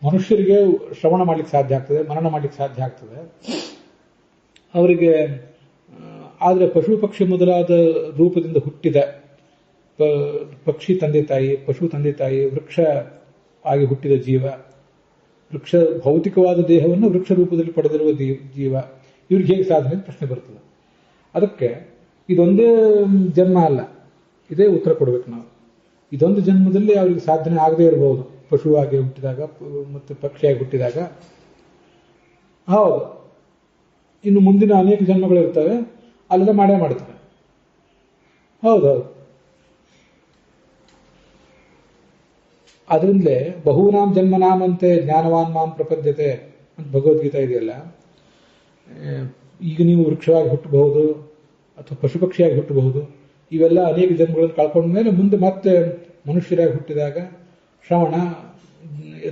ಮನುಷ್ಯರಿಗೆ ಶ್ರವಣ ಮಾಡ್ಲಿಕ್ಕೆ ಸಾಧ್ಯ ಆಗ್ತದೆ, ಮರಣ ಮಾಡ್ಲಿಕ್ಕೆ ಸಾಧ್ಯ ಆಗ್ತದೆ ಅವರಿಗೆ. ಆದರೆ ಪಶು ಪಕ್ಷಿ ಮೊದಲಾದ ರೂಪದಿಂದ ಹುಟ್ಟಿದ ಪಕ್ಷಿ ತಂದೆ ತಾಯಿ, ಪಶು ತಂದೆ ತಾಯಿ, ವೃಕ್ಷ ಆಗಿ ಹುಟ್ಟಿದ ಜೀವ, ವೃಕ್ಷ ಭೌತಿಕವಾದ ದೇಹವನ್ನು ವೃಕ್ಷ ರೂಪದಲ್ಲಿ ಪಡೆದಿರುವ ಜೀವ, ಇವ್ರಿಗೆ ಹೇಗೆ ಸಾಧನೆ ಪ್ರಶ್ನೆ ಬರ್ತದೆ. ಅದಕ್ಕೆ ಇದೊಂದೇ ಜನ್ಮ ಅಲ್ಲ, ಇದೇ ಉತ್ತರ ಕೊಡಬೇಕು ನಾವು. ಇದೊಂದು ಜನ್ಮದಲ್ಲಿ ಅವರಿಗೆ ಸಾಧನೆ ಆಗದೇ ಇರಬಹುದು, ಪಶುವಾಗಿ ಹುಟ್ಟಿದಾಗ ಮತ್ತು ಪಕ್ಷಿಯಾಗಿ ಹುಟ್ಟಿದಾಗ. ಹೌದು, ಇನ್ನು ಮುಂದಿನ ಅನೇಕ ಜನ್ಮಗಳಿರ್ತವೆ, ಅಲ್ಲೆಲ್ಲ ಮಾಡೇ ಮಾಡ್ತಾರೆ. ಹೌದೌದು. ಅದರಿಂದಲೇ ಬಹೂನಾಂ ಜನ್ಮನಾಮಂತೆ ಜ್ಞಾನವಾನ್ ಮಾಂ ಪ್ರಪದ್ಯತೆ ಅಂತ ಭಗವದ್ಗೀತಾ ಇದೆಯಲ್ಲ. ಈಗ ನೀವು ವೃಕ್ಷವಾಗಿ ಹುಟ್ಟಬಹುದು ಅಥವಾ ಪಶು ಪಕ್ಷಿಯಾಗಿ ಹುಟ್ಟಬಹುದು. ಇವೆಲ್ಲ ಅನೇಕ ಜನ್ಮಗಳನ್ನು ಕಳ್ಕೊಂಡ ಮೇಲೆ ಮುಂದೆ ಮತ್ತೆ ಮನುಷ್ಯರಾಗಿ ಹುಟ್ಟಿದಾಗ ಶ್ರವಣ,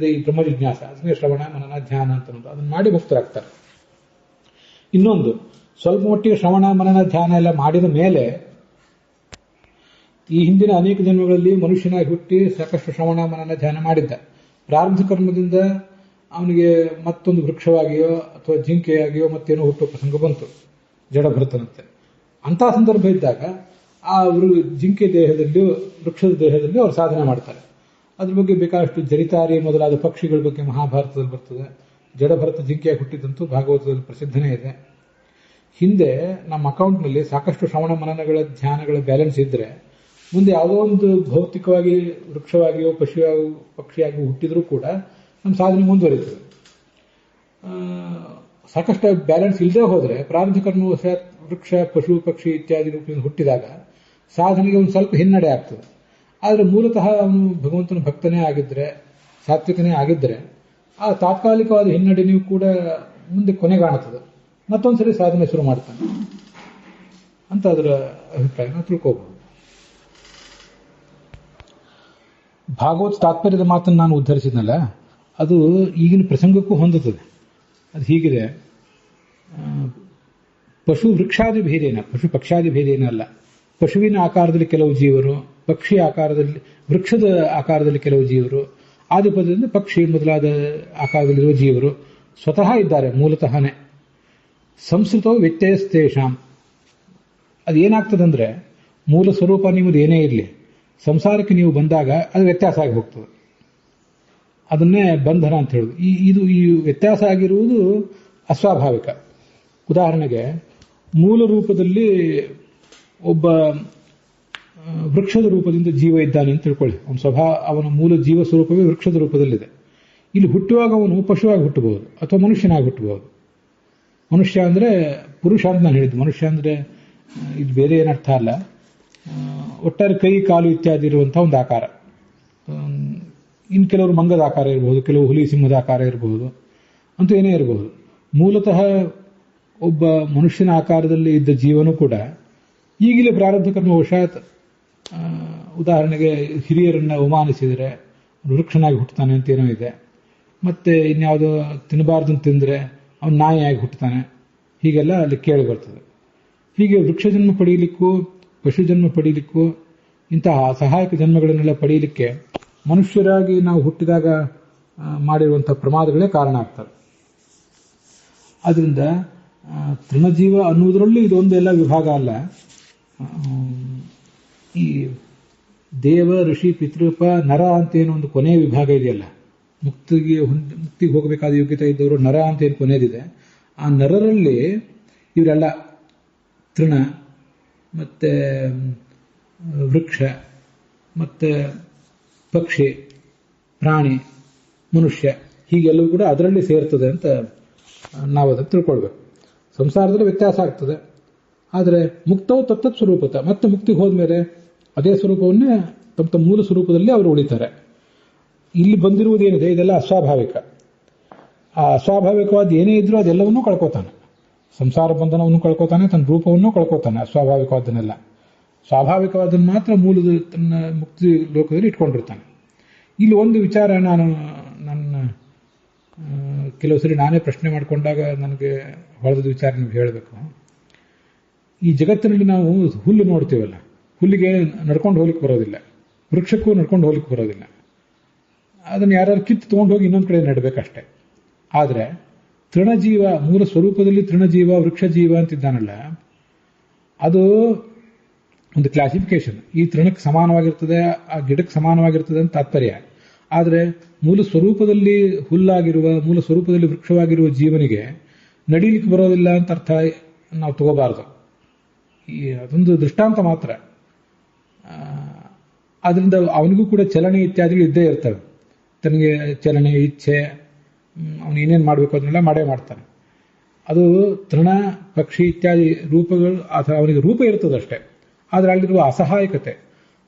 ಈ ಬ್ರಹ್ಮ ಜಿಜ್ಞಾಸ, ಅದನ್ನೇ ಶ್ರವಣ ಮನನ ಧ್ಯಾನ ಅಂತ ಅದನ್ನು ಮಾಡಿ ಮುಕ್ತರಾಗ್ತಾರೆ. ಇನ್ನೊಂದು, ಸ್ವಲ್ಪ ಮಟ್ಟಿಗೆ ಶ್ರವಣ ಮನನ ಧ್ಯಾನ ಎಲ್ಲ ಮಾಡಿದ ಮೇಲೆ ಈ ಹಿಂದಿನ ಅನೇಕ ಜನ್ಮಗಳಲ್ಲಿ ಮನುಷ್ಯನಾಗಿ ಹುಟ್ಟಿ ಸಾಕಷ್ಟು ಶ್ರವಣ ಮನನ ಧ್ಯಾನ ಮಾಡಿದ್ದ. ಪ್ರಾರಬ್ಧ ಕರ್ಮದಿಂದ ಅವನಿಗೆ ಮತ್ತೊಂದು ವೃಕ್ಷವಾಗಿಯೋ ಅಥವಾ ಜಿಂಕೆಯಾಗಿಯೋ ಮತ್ತೇನೋ ಹುಟ್ಟುವ ಪ್ರಸಂಗ ಬಂತು, ಜಡಭರತನಂತೆ. ಅಂತಹ ಸಂದರ್ಭ ಇದ್ದಾಗ ಆ ಜಿಂಕೆ ದೇಹದಲ್ಲಿಯೋ ವೃಕ್ಷದ ದೇಹದಲ್ಲಿಯೋ ಅವರು ಸಾಧನೆ ಮಾಡ್ತಾರೆ. ಅದ್ರ ಬಗ್ಗೆ ಬೇಕಾದಷ್ಟು ಜರಿತಾರಿ ಮೊದಲಾದ ಪಕ್ಷಿಗಳ ಬಗ್ಗೆ ಮಹಾಭಾರತದಲ್ಲಿ ಬರ್ತದೆ. ಜಡಭರತ ಜಿಂಕೆಯಾಗಿ ಹುಟ್ಟಿದಂತೂ ಭಾಗವತದಲ್ಲಿ ಪ್ರಸಿದ್ಧನೇ ಇದೆ. ಹಿಂದೆ ನಮ್ಮ ಅಕೌಂಟ್ನಲ್ಲಿ ಸಾಕಷ್ಟು ಶ್ರವಣ ಮನನಗಳ ಧ್ಯಾನಗಳ ಬ್ಯಾಲೆನ್ಸ್ ಇದ್ರೆ ಮುಂದೆ ಯಾವುದೋ ಒಂದು ಭೌತಿಕವಾಗಿ ವೃಕ್ಷವಾಗಿಯೋ ಪಕ್ಷಿಯಾಗಿ ಹುಟ್ಟಿದ್ರೂ ಕೂಡ ನಮ್ಮ ಸಾಧನೆ ಮುಂದುವರಿತದೆ. ಸಾಕಷ್ಟು ಬ್ಯಾಲೆನ್ಸ್ ಇಲ್ಲದೆ ಹೋದರೆ ಪ್ರಾರಬ್ಧ ಕರ್ಮವಶಾತ್ ವೃಕ್ಷ, ಪಶು, ಪಕ್ಷಿ ಇತ್ಯಾದಿ ರೂಪದಿಂದ ಹುಟ್ಟಿದಾಗ ಸಾಧನೆಗೆ ಒಂದು ಸ್ವಲ್ಪ ಹಿನ್ನಡೆ ಆಗ್ತದೆ. ಆದರೆ ಮೂಲತಃ ಅವನು ಭಗವಂತನ ಭಕ್ತನೇ ಆಗಿದ್ರೆ, ಸಾತ್ವಿಕನೇ ಆಗಿದ್ರೆ, ಆ ತಾತ್ಕಾಲಿಕವಾದ ಹಿನ್ನಡೆಯೂ ಕೂಡ ಮುಂದೆ ಕೊನೆಗಾಣುತ್ತದೆ. ಮತ್ತೊಂದ್ಸರಿ ಸಾಧನೆ ಶುರು ಮಾಡ್ತಾನೆ ಅಂತ ಅದರ ಅಭಿಪ್ರಾಯ ನಾವು ತಿಳ್ಕೋಬಹುದು. ಭಾಗವತ್ ತಾತ್ಪರ್ಯದ ಮಾತನ್ನು ನಾನು ಉದ್ಧರಿಸಿದ್ನಲ್ಲ, ಅದು ಈಗಿನ ಪ್ರಸಂಗಕ್ಕೂ ಹೊಂದುತ್ತದೆ. ಅದು ಹೀಗಿದೆ: ಪಶು ವೃಕ್ಷಾದಿ ಭೇದೇನ, ಪಶು ಪಕ್ಷಾದಿ ಭೇದೇನ ಅಲ್ಲ. ಪಶುವಿನ ಆಕಾರದಲ್ಲಿ ಕೆಲವು ಜೀವರು, ಪಕ್ಷಿ ಆಕಾರದಲ್ಲಿ, ವೃಕ್ಷದ ಆಕಾರದಲ್ಲಿ ಕೆಲವು ಜೀವರು, ಆದಿಪದದಿಂದ ಪಕ್ಷಿ ಮೊದಲಾದ ಆಕಾರದಲ್ಲಿರುವ ಜೀವರು ಸ್ವತಃ ಇದ್ದಾರೆ ಮೂಲತಃನೇ. ಸಂಸ್ಕೃತವು ವ್ಯತ್ಯಯಸ್ತೇಷಾಂ. ಅದು ಏನಾಗ್ತದಂದ್ರೆ, ಮೂಲ ಸ್ವರೂಪ ನಿಮ್ಮದು ಏನೇ ಇರಲಿ, ಸಂಸಾರಕ್ಕೆ ನೀವು ಬಂದಾಗ ಅದು ವ್ಯತ್ಯಾಸ ಆಗಿ ಹೋಗ್ತದೆ. ಅದನ್ನೇ ಬಂಧನ ಅಂತ ಹೇಳುದು. ಈ ವ್ಯತ್ಯಾಸ ಆಗಿರುವುದು ಅಸ್ವಾಭಾವಿಕ. ಉದಾಹರಣೆಗೆ, ಮೂಲ ರೂಪದಲ್ಲಿ ಒಬ್ಬ ವೃಕ್ಷದ ರೂಪದಿಂದ ಜೀವ ಇದ್ದಾನೆ ಅಂತ ತಿಳ್ಕೊಳ್ಳಿ. ಅವನ ಮೂಲ ಜೀವ ಸ್ವರೂಪವೇ ವೃಕ್ಷದ ರೂಪದಲ್ಲಿದೆ. ಇಲ್ಲಿ ಹುಟ್ಟುವಾಗ ಅವನು ಪಶುವಾಗಿ ಹುಟ್ಟಬಹುದು ಅಥವಾ ಮನುಷ್ಯನಾಗಿ ಹುಟ್ಟಬಹುದು. ಮನುಷ್ಯ ಅಂದರೆ ಪುರುಷ ಅಂತ ನಾನು ಹೇಳಿದ್ದು. ಮನುಷ್ಯ ಅಂದರೆ ಇದು ಬೇರೆ ಏನರ್ಥ ಅಲ್ಲ, ಒಟ್ಟಾರೆ ಕೈ, ಕಾಲು ಇತ್ಯಾದಿ ಇರುವಂತಹ ಒಂದು ಆಕಾರ. ಇನ್ನು ಕೆಲವರು ಮಂಗದ ಆಕಾರ ಇರಬಹುದು, ಕೆಲವು ಹುಲಿ ಸಿಂಹದ ಆಕಾರ ಇರಬಹುದು, ಅಂತೂ ಏನೇ ಇರಬಹುದು. ಮೂಲತಃ ಒಬ್ಬ ಮನುಷ್ಯನ ಆಕಾರದಲ್ಲಿ ಇದ್ದ ಜೀವನೂ ಕೂಡ ಈಗಲೇ ಪ್ರಾರಬ್ಧ ಕರ್ಮವಶಾತ್, ಉದಾಹರಣೆಗೆ ಹಿರಿಯರನ್ನ ಅವಮಾನಿಸಿದರೆ ವೃಕ್ಷನಾಗಿ ಹುಟ್ಟುತ್ತಾನೆ ಅಂತ ಏನೋ ಇದೆ. ಮತ್ತೆ ಇನ್ಯಾವುದೋ ತಿನ್ನಬಾರ್ದು ತಿಂದರೆ ಅವನು ನಾಯಿಯಾಗಿ ಹುಟ್ಟುತ್ತಾನೆ. ಹೀಗೆಲ್ಲ ಅಲ್ಲಿ ಕೇಳಿ ಬರ್ತದೆ. ಹೀಗೆ ವೃಕ್ಷ ಜನ್ಮ ಪಡೆಯಲಿಕ್ಕೂ ಪಶು ಜನ್ಮ ಪಡೆಯಲಿಕ್ಕೂ ಇಂತಹ ಸಹಾಯಕ ಜನ್ಮಗಳನ್ನೆಲ್ಲ ಪಡೆಯಲಿಕ್ಕೆ ಮನುಷ್ಯರಾಗಿ ನಾವು ಹುಟ್ಟಿದಾಗ ಮಾಡಿರುವಂತಹ ಪ್ರಮಾದಗಳೇ ಕಾರಣ ಆಗ್ತವೆ. ಆದ್ರಿಂದ ತೃಣಜೀವ ಅನ್ನುವುದರಲ್ಲಿ ಇದೊಂದೆಲ್ಲ ವಿಭಾಗ ಅಲ್ಲ. ಈ ದೇವ, ಋಷಿ, ಪಿತೃಪ, ನರ ಅಂತ ಏನೋ ಒಂದು ಕೊನೆಯ ವಿಭಾಗ ಇದೆಯಲ್ಲ, ಮುಕ್ತಿಗೆ ಹೋಗಬೇಕಾದ ಯೋಗ್ಯತೆ ಇದ್ದವರು ನರ ಅಂತ ಏನು ಕೊನೆಯದಿದೆ, ಆ ನರರಲ್ಲಿ ಇವರೆಲ್ಲ ತೃಣ ಮತ್ತೆ ವೃಕ್ಷ ಮತ್ತೆ ಪಕ್ಷಿ, ಪ್ರಾಣಿ, ಮನುಷ್ಯ ಹೀಗೆಲ್ಲವೂ ಕೂಡ ಅದರಲ್ಲಿ ಸೇರ್ತದೆ ಅಂತ ನಾವು ಅದನ್ನು ತಿಳ್ಕೊಳ್ಬೇಕು. ಸಂಸಾರದಲ್ಲಿ ವ್ಯತ್ಯಾಸ ಆಗ್ತದೆ, ಆದರೆ ಮುಕ್ತವು ತತ್ತತ್ ಸ್ವರೂಪತ. ಮತ್ತೆ ಮುಕ್ತಿಗೆ ಹೋದ್ಮೇಲೆ ಅದೇ ಸ್ವರೂಪವನ್ನೇ ತಮ್ಮ ಮೂಲ ಸ್ವರೂಪದಲ್ಲಿ ಅವರು ಉಳಿತಾರೆ. ಇಲ್ಲಿ ಬಂದಿರುವುದೇನಿದೆ ಇದೆಲ್ಲ ಅಸ್ವಾಭಾವಿಕ. ಆ ಅಸ್ವಾಭಾವಿಕವಾದ ಏನೇ ಇದ್ರೂ ಅದೆಲ್ಲವನ್ನೂ ಕಳ್ಕೋತಾನೆ. ಸಂಸಾರ ಬಂಧನವನ್ನು ಕಳ್ಕೋತಾನೆ, ತನ್ನ ರೂಪವನ್ನು ಕಳ್ಕೋತಾನೆ. ಅಸ್ವಾಭಾವಿಕವಾದನ್ನೆಲ್ಲ, ಸ್ವಾಭಾವಿಕವಾದನ್ನು ಮಾತ್ರ ಮೂಲದ ತನ್ನ ಮುಕ್ತಿ ಲೋಕದಲ್ಲಿ ಇಟ್ಕೊಂಡಿರ್ತಾನೆ. ಇಲ್ಲಿ ಒಂದು ವಿಚಾರ ನಾನು ನನ್ನ ಕೆಲವು ಸರಿ ನಾನೇ ಪ್ರಶ್ನೆ ಮಾಡಿಕೊಂಡಾಗ ನನಗೆ ಹೊಳೆದ ವಿಚಾರ ನಿಮ್ಗೆ ಹೇಳಬೇಕು. ಈ ಜಗತ್ತಿನಲ್ಲಿ ನಾವು ಹುಲ್ಲು ನೋಡ್ತೀವಲ್ಲ, ಹುಲ್ಲಿಗೆ ನಡ್ಕೊಂಡು ಹೋಗ್ಲಿಕ್ಕೆ ಬರೋದಿಲ್ಲ, ವೃಕ್ಷಕ್ಕೂ ನಡ್ಕೊಂಡು ಹೋಗ್ಲಿಕ್ಕೆ ಬರೋದಿಲ್ಲ. ಅದನ್ನು ಯಾರು ಕಿತ್ತು ತೊಗೊಂಡು ಹೋಗಿ ಇನ್ನೊಂದು ಕಡೆ ನೆಡಬೇಕಷ್ಟೆ. ಆದರೆ ತೃಣಜೀವ, ಮೂಲ ಸ್ವರೂಪದಲ್ಲಿ ತೃಣಜೀವ ವೃಕ್ಷ ಜೀವ ಅಂತಿದ್ದಾನಲ್ಲ, ಅದು ಒಂದು ಕ್ಲಾಸಿಫಿಕೇಶನ್. ಈ ತೃಣಕ್ಕೆ ಸಮಾನವಾಗಿರ್ತದೆ, ಆ ಗಿಡಕ್ಕೆ ಸಮಾನವಾಗಿರ್ತದೆ ಅಂತ ತಾತ್ಪರ್ಯ. ಆದರೆ ಮೂಲ ಸ್ವರೂಪದಲ್ಲಿ ಹುಲ್ಲಾಗಿರುವ, ಮೂಲ ಸ್ವರೂಪದಲ್ಲಿ ವೃಕ್ಷವಾಗಿರುವ ಜೀವನಿಗೆ ನಡೀಲಿಕ್ಕೆ ಬರೋದಿಲ್ಲ ಅಂತ ಅರ್ಥ ನಾವು ತಗೋಬಾರ್ದು. ಅದೊಂದು ದೃಷ್ಟಾಂತ ಮಾತ್ರ. ಆದ್ರಿಂದ ಅವನಿಗೂ ಕೂಡ ಚಲನೆ ಇತ್ಯಾದಿಗಳು ಇದ್ದೇ ಇರ್ತವೆ. ತನಗೆ ಚಲನೆ, ಇಚ್ಛೆ, ಅವನು ಏನೇನು ಮಾಡಬೇಕು ಅದನ್ನೆಲ್ಲ ಮಾಡೇ ಮಾಡ್ತಾನೆ. ಅದು ತೃಣ, ಪಕ್ಷಿ ಇತ್ಯಾದಿ ರೂಪಗಳು, ಅಥವಾ ಅವನಿಗೆ ರೂಪ ಇರ್ತದಷ್ಟೇ. ಆದರೆ ಅಲ್ಲಿರುವ ಅಸಹಾಯಕತೆ,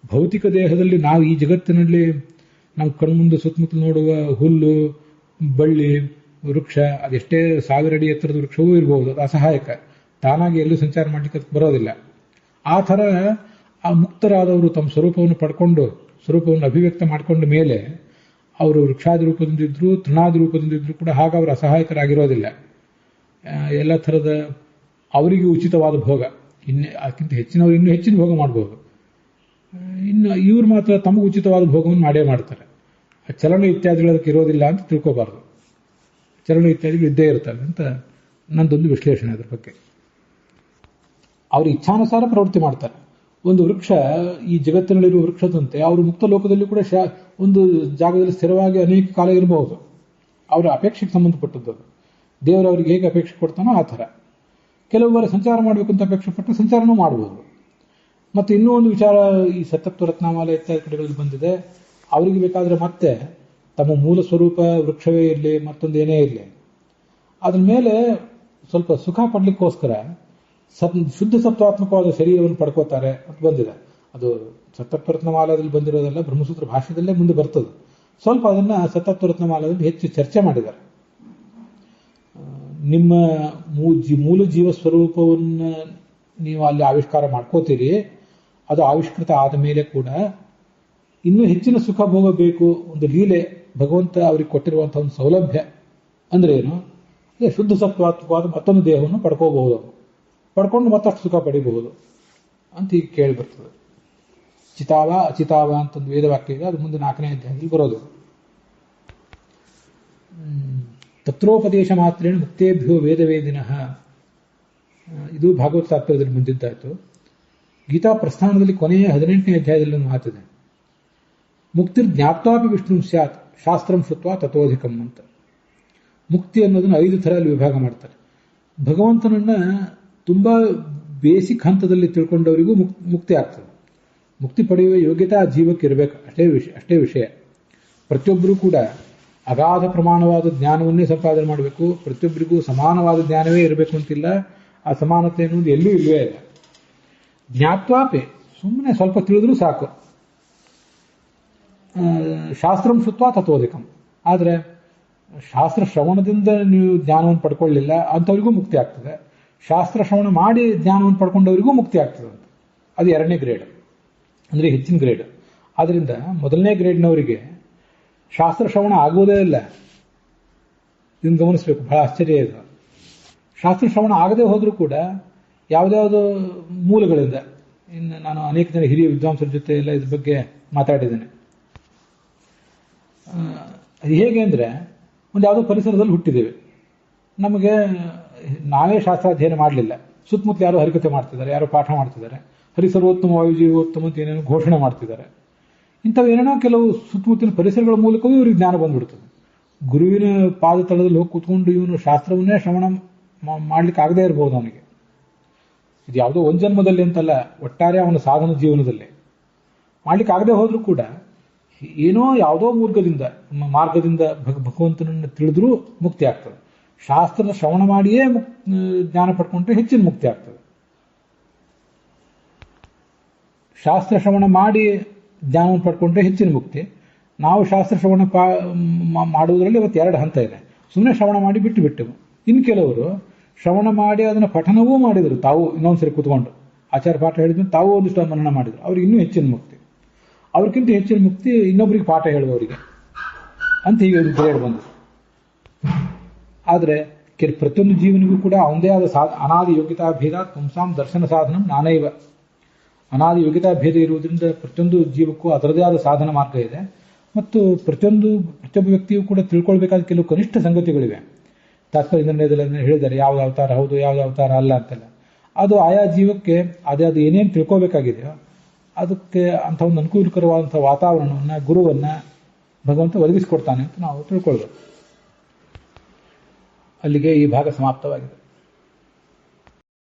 ಭೌತಿಕ ದೇಹದಲ್ಲಿ ನಾವು ಈ ಜಗತ್ತಿನಲ್ಲಿ ನಾವು ಕಣ್ಮುಂದೆ ಸುತ್ತಮುತ್ತಲು ನೋಡುವ ಹುಲ್ಲು, ಬಳ್ಳಿ, ವೃಕ್ಷ, ಅದೆಷ್ಟೇ 1000 ಅಡಿ ಎತ್ತರದ ವೃಕ್ಷವೂ ಇರಬಹುದು, ಅದು ಅಸಹಾಯಕ, ತಾನಾಗಿ ಎಲ್ಲೂ ಸಂಚಾರ ಮಾಡಲಿಕ್ಕೆ ಬರೋದಿಲ್ಲ. ಆ ಥರ ಆ ಮುಕ್ತರಾದವರು ತಮ್ಮ ಸ್ವರೂಪವನ್ನು ಪಡ್ಕೊಂಡು, ಸ್ವರೂಪವನ್ನು ಅಭಿವ್ಯಕ್ತ ಮಾಡಿಕೊಂಡ ಮೇಲೆ ಅವರು ವೃಕ್ಷಾದಿ ರೂಪದಿಂದಿದ್ರು, ತೃಣಾದಿ ರೂಪದಿಂದಿದ್ರು ಕೂಡ ಹಾಗೆ ಅವರು ಅಸಹಾಯಕರಾಗಿರೋದಿಲ್ಲ. ಎಲ್ಲ ಥರದ ಅವರಿಗೆ ಉಚಿತವಾದ ಭೋಗ, ಅದಕ್ಕಿಂತ ಹೆಚ್ಚಿನವರು ಇನ್ನೂ ಹೆಚ್ಚಿನ ಭೋಗ ಮಾಡಬಹುದು. ಇನ್ನು ಇವ್ರು ಮಾತ್ರ ತಮಗೆ ಉಚಿತವಾದ ಭೋಗವನ್ನು ಮಾಡೇ ಮಾಡ್ತಾರೆ. ಚಲನೆ ಇತ್ಯಾದಿಗಳು ಅದಕ್ಕೆ ಇರೋದಿಲ್ಲ ಅಂತ ತಿಳ್ಕೋಬಾರ್ದು. ಚಲನೆ ಇತ್ಯಾದಿಗಳು ಇದ್ದೇ ಇರ್ತವೆ ಅಂತ ನಂದೊಂದು ವಿಶ್ಲೇಷಣೆ ಅದ್ರ ಬಗ್ಗೆ. ಅವರು ಇಚ್ಛಾನುಸಾರ ಪ್ರವೃತ್ತಿ ಮಾಡ್ತಾರೆ. ಒಂದು ವೃಕ್ಷ, ಈ ಜಗತ್ತಿನಲ್ಲಿರುವ ವೃಕ್ಷದಂತೆ ಅವರು ಮುಕ್ತ ಲೋಕದಲ್ಲಿ ಕೂಡ ಒಂದು ಜಾಗದಲ್ಲಿ ಸ್ಥಿರವಾಗಿ ಅನೇಕ ಕಾಲ ಇರಬಹುದು. ಅವರ ಅಪೇಕ್ಷೆಗೆ ಸಂಬಂಧಪಟ್ಟದ್ದು. ದೇವರು ಅವರಿಗೆ ಹೇಗೆ ಅಪೇಕ್ಷೆ ಕೊಡ್ತಾನೋ ಆ ಥರ. ಕೆಲವು ಬಾರಿ ಸಂಚಾರ ಮಾಡಬೇಕು ಅಂತ ಅಪೇಕ್ಷೆ ಪಟ್ಟು ಸಂಚಾರನೂ ಮಾಡಬಹುದು. ಮತ್ತು ಇನ್ನೂ ಒಂದು ವಿಚಾರ, ಈ ಸತ್ತತ್ವ ರತ್ನಾಮಾಲೆ ಇತ್ಯಾದಿ ಕಡೆಗಳಲ್ಲಿ ಬಂದಿದೆ. ಅವರಿಗೆ ಬೇಕಾದರೆ ಮತ್ತೆ ತಮ್ಮ ಮೂಲ ಸ್ವರೂಪ ವೃಕ್ಷವೇ ಇರಲಿ, ಮತ್ತೊಂದು ಏನೇ ಇರಲಿ, ಅದ್ರ ಮೇಲೆ ಸ್ವಲ್ಪ ಸುಖ ಪಡ್ಲಿಕ್ಕೋಸ್ಕರ ಶುದ್ಧ ಸತ್ವಾತ್ಮಕವಾದ ಶರೀರವನ್ನು ಪಡ್ಕೋತಾರೆ ಅಂತ ಬಂದಿದೆ. ಅದು ಸತ್ತತ್ವ ರತ್ನಮಾಲದಲ್ಲಿ ಬಂದಿರೋದೆಲ್ಲ ಬ್ರಹ್ಮಸೂತ್ರ ಭಾಷ್ಯದಲ್ಲೇ ಮುಂದೆ ಬರ್ತದೆ. ಸ್ವಲ್ಪ ಅದನ್ನ ಸತ್ತತ್ವ ರತ್ನಮಾಲದಲ್ಲಿ ಹೆಚ್ಚು ಚರ್ಚೆ ಮಾಡಿದ್ದಾರೆ. ನಿಮ್ಮ ಮೂಲ ಜೀವ ಸ್ವರೂಪವನ್ನು ನೀವು ಅಲ್ಲಿ ಆವಿಷ್ಕಾರ ಮಾಡ್ಕೋತೀರಿ. ಅದು ಆವಿಷ್ಕೃತ ಆದ ಮೇಲೆ ಕೂಡ ಇನ್ನೂ ಹೆಚ್ಚಿನ ಸುಖ ಭೋಗ ಬೇಕು, ಒಂದು ಲೀಲೆ, ಭಗವಂತ ಅವರಿಗೆ ಕೊಟ್ಟಿರುವಂತಹ ಒಂದು ಸೌಲಭ್ಯ ಅಂದ್ರೆ ಏನು, ಶುದ್ಧ ಸತ್ವಾತ್ಮಕವಾದ ಮತ್ತೊಂದು ದೇಹವನ್ನು ಪಡ್ಕೋಬಹುದು, ಪಡ್ಕೊಂಡು ಮತ್ತಷ್ಟು ಸುಖ ಪಡಿಬಹುದು ಅಂತ ಈಗ ಕೇಳಿ ಬರ್ತದೆ. ಚಿತಾವ ಅಚಿತಾವ ಅಂತಂದು ವೇದವಾಕ್ಯ ಇದೆ, ಅದು ಮುಂದೆ 4ನೇ ಅಧ್ಯಾಯದಲ್ಲಿ ಬರೋದು. ತತ್ರೋಪದೇಶ ಮಾತ್ರೇಣ ಮುಕ್ತೇಭ್ಯೋ ವೇದವೇದಿನಃ, ಇದು ಭಾಗವತ ತಾತ್ಪರ್ಯದಲ್ಲಿ ಬಂದಿದ್ದಾಯಿತು. ಗೀತಾ ಪ್ರಸ್ಥಾನದಲ್ಲಿ ಕೊನೆಯ 18ನೇ ಅಧ್ಯಾಯದಲ್ಲಿ ಒಂದು ಮಾತಿದೆ, ಮುಕ್ತಿರ್ ಜ್ಞಾತ್ವಾಪಿ ವಿಷ್ಣು ಸ್ಯಾತ್ ಶಾಸ್ತ್ರಂ ಶುತ್ವ ತಥೋಧಿಕಂ ಅಂತ. ಮುಕ್ತಿ ಅನ್ನೋದನ್ನು 5 ಥರಲ್ಲಿ ವಿಭಾಗ ಮಾಡ್ತಾರೆ. ಭಗವಂತನನ್ನ ತುಂಬಾ ಬೇಸಿಕ್ ಹಂತದಲ್ಲಿ ತಿಳ್ಕೊಂಡವರಿಗೂ ಮುಕ್ತಿ ಆಗ್ತದೆ. ಮುಕ್ತಿ ಪಡೆಯುವ ಯೋಗ್ಯತೆ ಆ ಜೀವಕ್ಕೆ ಇರಬೇಕು, ಅಷ್ಟೇ ವಿಷಯ. ಪ್ರತಿಯೊಬ್ಬರೂ ಕೂಡ ಅಗಾಧ ಪ್ರಮಾಣವಾದ ಜ್ಞಾನವನ್ನೇ ಸಂಪಾದನೆ ಮಾಡಬೇಕು. ಪ್ರತಿಯೊಬ್ಬರಿಗೂ ಸಮಾನವಾದ ಜ್ಞಾನವೇ ಇರಬೇಕು ಅಂತಿಲ್ಲ. ಆ ಸಮಾನತೆ ಅನ್ನೋದು ಎಲ್ಲೂ ಇಲ್ಲವೇ ಇಲ್ಲ. ಜ್ಞಾತ್ವಾಪೆ, ಸುಮ್ಮನೆ ಸ್ವಲ್ಪ ತಿಳಿದ್ರೂ ಸಾಕು. ಶಾಸ್ತ್ರಂ ಶುತ್ವ ತತ್ವೋಧಿಕಂ, ಆದರೆ ಶಾಸ್ತ್ರ ಶ್ರವಣದಿಂದ ನೀವು ಜ್ಞಾನವನ್ನು ಪಡ್ಕೊಳ್ಳಿಲ್ಲ ಅಂಥವ್ರಿಗೂ ಮುಕ್ತಿ ಆಗ್ತದೆ. ಶಾಸ್ತ್ರ ಶ್ರವಣ ಮಾಡಿ ಜ್ಞಾನವನ್ನು ಪಡ್ಕೊಂಡವರಿಗೂ ಮುಕ್ತಿ ಆಗ್ತದೆ ಅಂತ. ಅದು 2ನೇ ಗ್ರೇಡ್, ಅಂದರೆ ಹೆಚ್ಚಿನ ಗ್ರೇಡ್. ಆದ್ದರಿಂದ 1ನೇ ಗ್ರೇಡ್ನವರಿಗೆ ಶಾಸ್ತ್ರ ಶ್ರವಣ ಆಗುವುದೇ ಇಲ್ಲ. ಇದನ್ನು ಗಮನಿಸಬೇಕು, ಬಹಳ ಆಶ್ಚರ್ಯ ಇದೆ. ಶಾಸ್ತ್ರ ಶ್ರವಣ ಆಗದೆ ಹೋದರೂ ಕೂಡ ಯಾವುದ್ಯಾವುದೋ ಮೂಲಗಳಿಂದ, ಇನ್ನು ನಾನು ಅನೇಕ ಜನ ಹಿರಿಯ ವಿದ್ವಾಂಸರ ಜೊತೆ ಎಲ್ಲ ಇದ್ರ ಬಗ್ಗೆ ಮಾತಾಡಿದ್ದೇನೆ. ಅದು ಹೇಗೆ ಅಂದರೆ, ಒಂದು ಯಾವುದೋ ಪರಿಸರದಲ್ಲಿ ಹುಟ್ಟಿದ್ದೇವೆ, ನಮಗೆ ನಾವೇ ಶಾಸ್ತ್ರಾಧ್ಯಯನ ಮಾಡಲಿಲ್ಲ, ಸುತ್ತಮುತ್ತಲು ಯಾರೋ ಹರಿಕತೆ ಮಾಡ್ತಿದ್ದಾರೆ, ಯಾರೋ ಪಾಠ ಮಾಡ್ತಿದ್ದಾರೆ, ಹರಿಸರ್ವೋತ್ತಮ ವಾಯುಜೀವೋತ್ತಮ ಅಂತ ಏನೇನೋ ಘೋಷಣೆ ಮಾಡ್ತಿದ್ದಾರೆ. ಇಂಥವೇನೇನೋ ಕೆಲವು ಸುತ್ತಮುತ್ತಲಿನ ಪರಿಸರಗಳ ಮೂಲಕವೂ ಇವ್ರಿಗೆ ಜ್ಞಾನ ಬಂದ್ಬಿಡ್ತದೆ. ಗುರುವಿನ ಪಾದ ತಳದಲ್ಲಿ ಹೋಗಿ ಕೂತ್ಕೊಂಡು ಇವನು ಶಾಸ್ತ್ರವನ್ನೇ ಶ್ರವಣ ಮಾಡ್ಲಿಕ್ಕೆ ಆಗದೇ ಇರಬಹುದು ಅವನಿಗೆ. ಇದು ಯಾವುದೋ ಒಂದು ಜನ್ಮದಲ್ಲಿ ಅಂತಲ್ಲ, ಒಟ್ಟಾರೆ ಅವನ ಸಾಧನ ಜೀವನದಲ್ಲಿ ಮಾಡ್ಲಿಕ್ಕೆ ಆಗದೆ ಹೋದ್ರೂ ಕೂಡ ಏನೋ ಯಾವುದೋ ಮಾರ್ಗದಿಂದ ಭಗವಂತನನ್ನು ತಿಳಿದ್ರೂ ಮುಕ್ತಿ ಆಗ್ತದೆ. ಶಾಸ್ತ್ರದ ಶ್ರವಣ ಮಾಡಿಯೇ ಜ್ಞಾನ ಪಡ್ಕೊಂಡ್ರೆ ಹೆಚ್ಚಿನ ಮುಕ್ತಿ ಆಗ್ತದೆ. ಶಾಸ್ತ್ರ ಶ್ರವಣ ಮಾಡಿ ಜ್ಞಾನವನ್ನು ಪಡ್ಕೊಂಡ್ರೆ ಹೆಚ್ಚಿನ ಮುಕ್ತಿ. ನಾವು ಶಾಸ್ತ್ರ ಶ್ರವಣ ಮಾಡುವುದರಲ್ಲಿ ಇವತ್ತು 2 ಹಂತ ಇದೆ. ಸುಮ್ಮನೆ ಶ್ರವಣ ಮಾಡಿ ಬಿಟ್ಟೆವು. ಇನ್ನು ಕೆಲವರು ಶ್ರವಣ ಮಾಡಿ ಅದನ್ನು ಪಠನವೂ ಮಾಡಿದರು, ತಾವು ಇನ್ನೊಂದ್ಸರಿ ಕೂತ್ಕೊಂಡು ಆಚಾರ ಪಾಠ ಹೇಳಿದ್ಮೇಲೆ ತಾವು ಒಂದಿಷ್ಟು ಮನನ ಮಾಡಿದರು, ಅವ್ರಿಗೆ ಇನ್ನೂ ಹೆಚ್ಚಿನ ಮುಕ್ತಿ. ಅವ್ರಿಗಿಂತ ಹೆಚ್ಚಿನ ಮುಕ್ತಿ ಇನ್ನೊಬ್ಬರಿಗೆ ಪಾಠ ಹೇಳುವವರಿಗೆ ಅಂತ ಹೀಗೆ ಗ್ರೇಡ್ ಬಂದು. ಆದರೆ ಪ್ರತಿಯೊಂದು ಜೀವನಿಗೂ ಕೂಡ ಅವನದೇ ಆದ ಅನಾದಿ ಯೋಗ್ಯತಾ ಭೇದ ಪುಂಸಾಂ ದರ್ಶನ ಸಾಧನ ನಾನೈವ. ಅನಾದಿ ಯೋಗ್ಯತಾ ಭೇದ ಇರುವುದರಿಂದ ಪ್ರತಿಯೊಂದು ಜೀವಕ್ಕೂ ಅದರದೇ ಆದ ಸಾಧನ ಮಾರ್ಗ ಇದೆ. ಮತ್ತು ಪ್ರತಿಯೊಬ್ಬ ವ್ಯಕ್ತಿಯೂ ಕೂಡ ತಿಳ್ಕೊಳ್ಬೇಕಾದ ಕೆಲವು ಕನಿಷ್ಠ ಸಂಗತಿಗಳಿವೆ. ತಾತ್ಪರ್ಯ ನಿರ್ಣಯದಲ್ಲಿ ಹೇಳಿದ್ದಾರೆ ಯಾವ್ದು ಅವತಾರ ಹೌದು ಯಾವ್ದು ಅವತಾರ ಅಲ್ಲ ಅಂತೆಲ್ಲ. ಅದು ಆಯಾ ಜೀವಕ್ಕೆ ಅದೇ ಏನೇನು ತಿಳ್ಕೋಬೇಕಾಗಿದೆಯೋ ಅದಕ್ಕೆ ಅಂಥ ಒಂದು ಅನುಕೂಲಕರವಾದಂಥ ವಾತಾವರಣವನ್ನು ಗುರುವನ್ನು ಭಗವಂತ ಒದಗಿಸಿಕೊಡ್ತಾನೆ ಅಂತ ನಾವು ತಿಳ್ಕೊಳ್ಬೇಕು. ಅಲ್ಲಿಗೆ ಈ ಭಾಗ ಸಮಾಪ್ತವಾಗಿದೆ.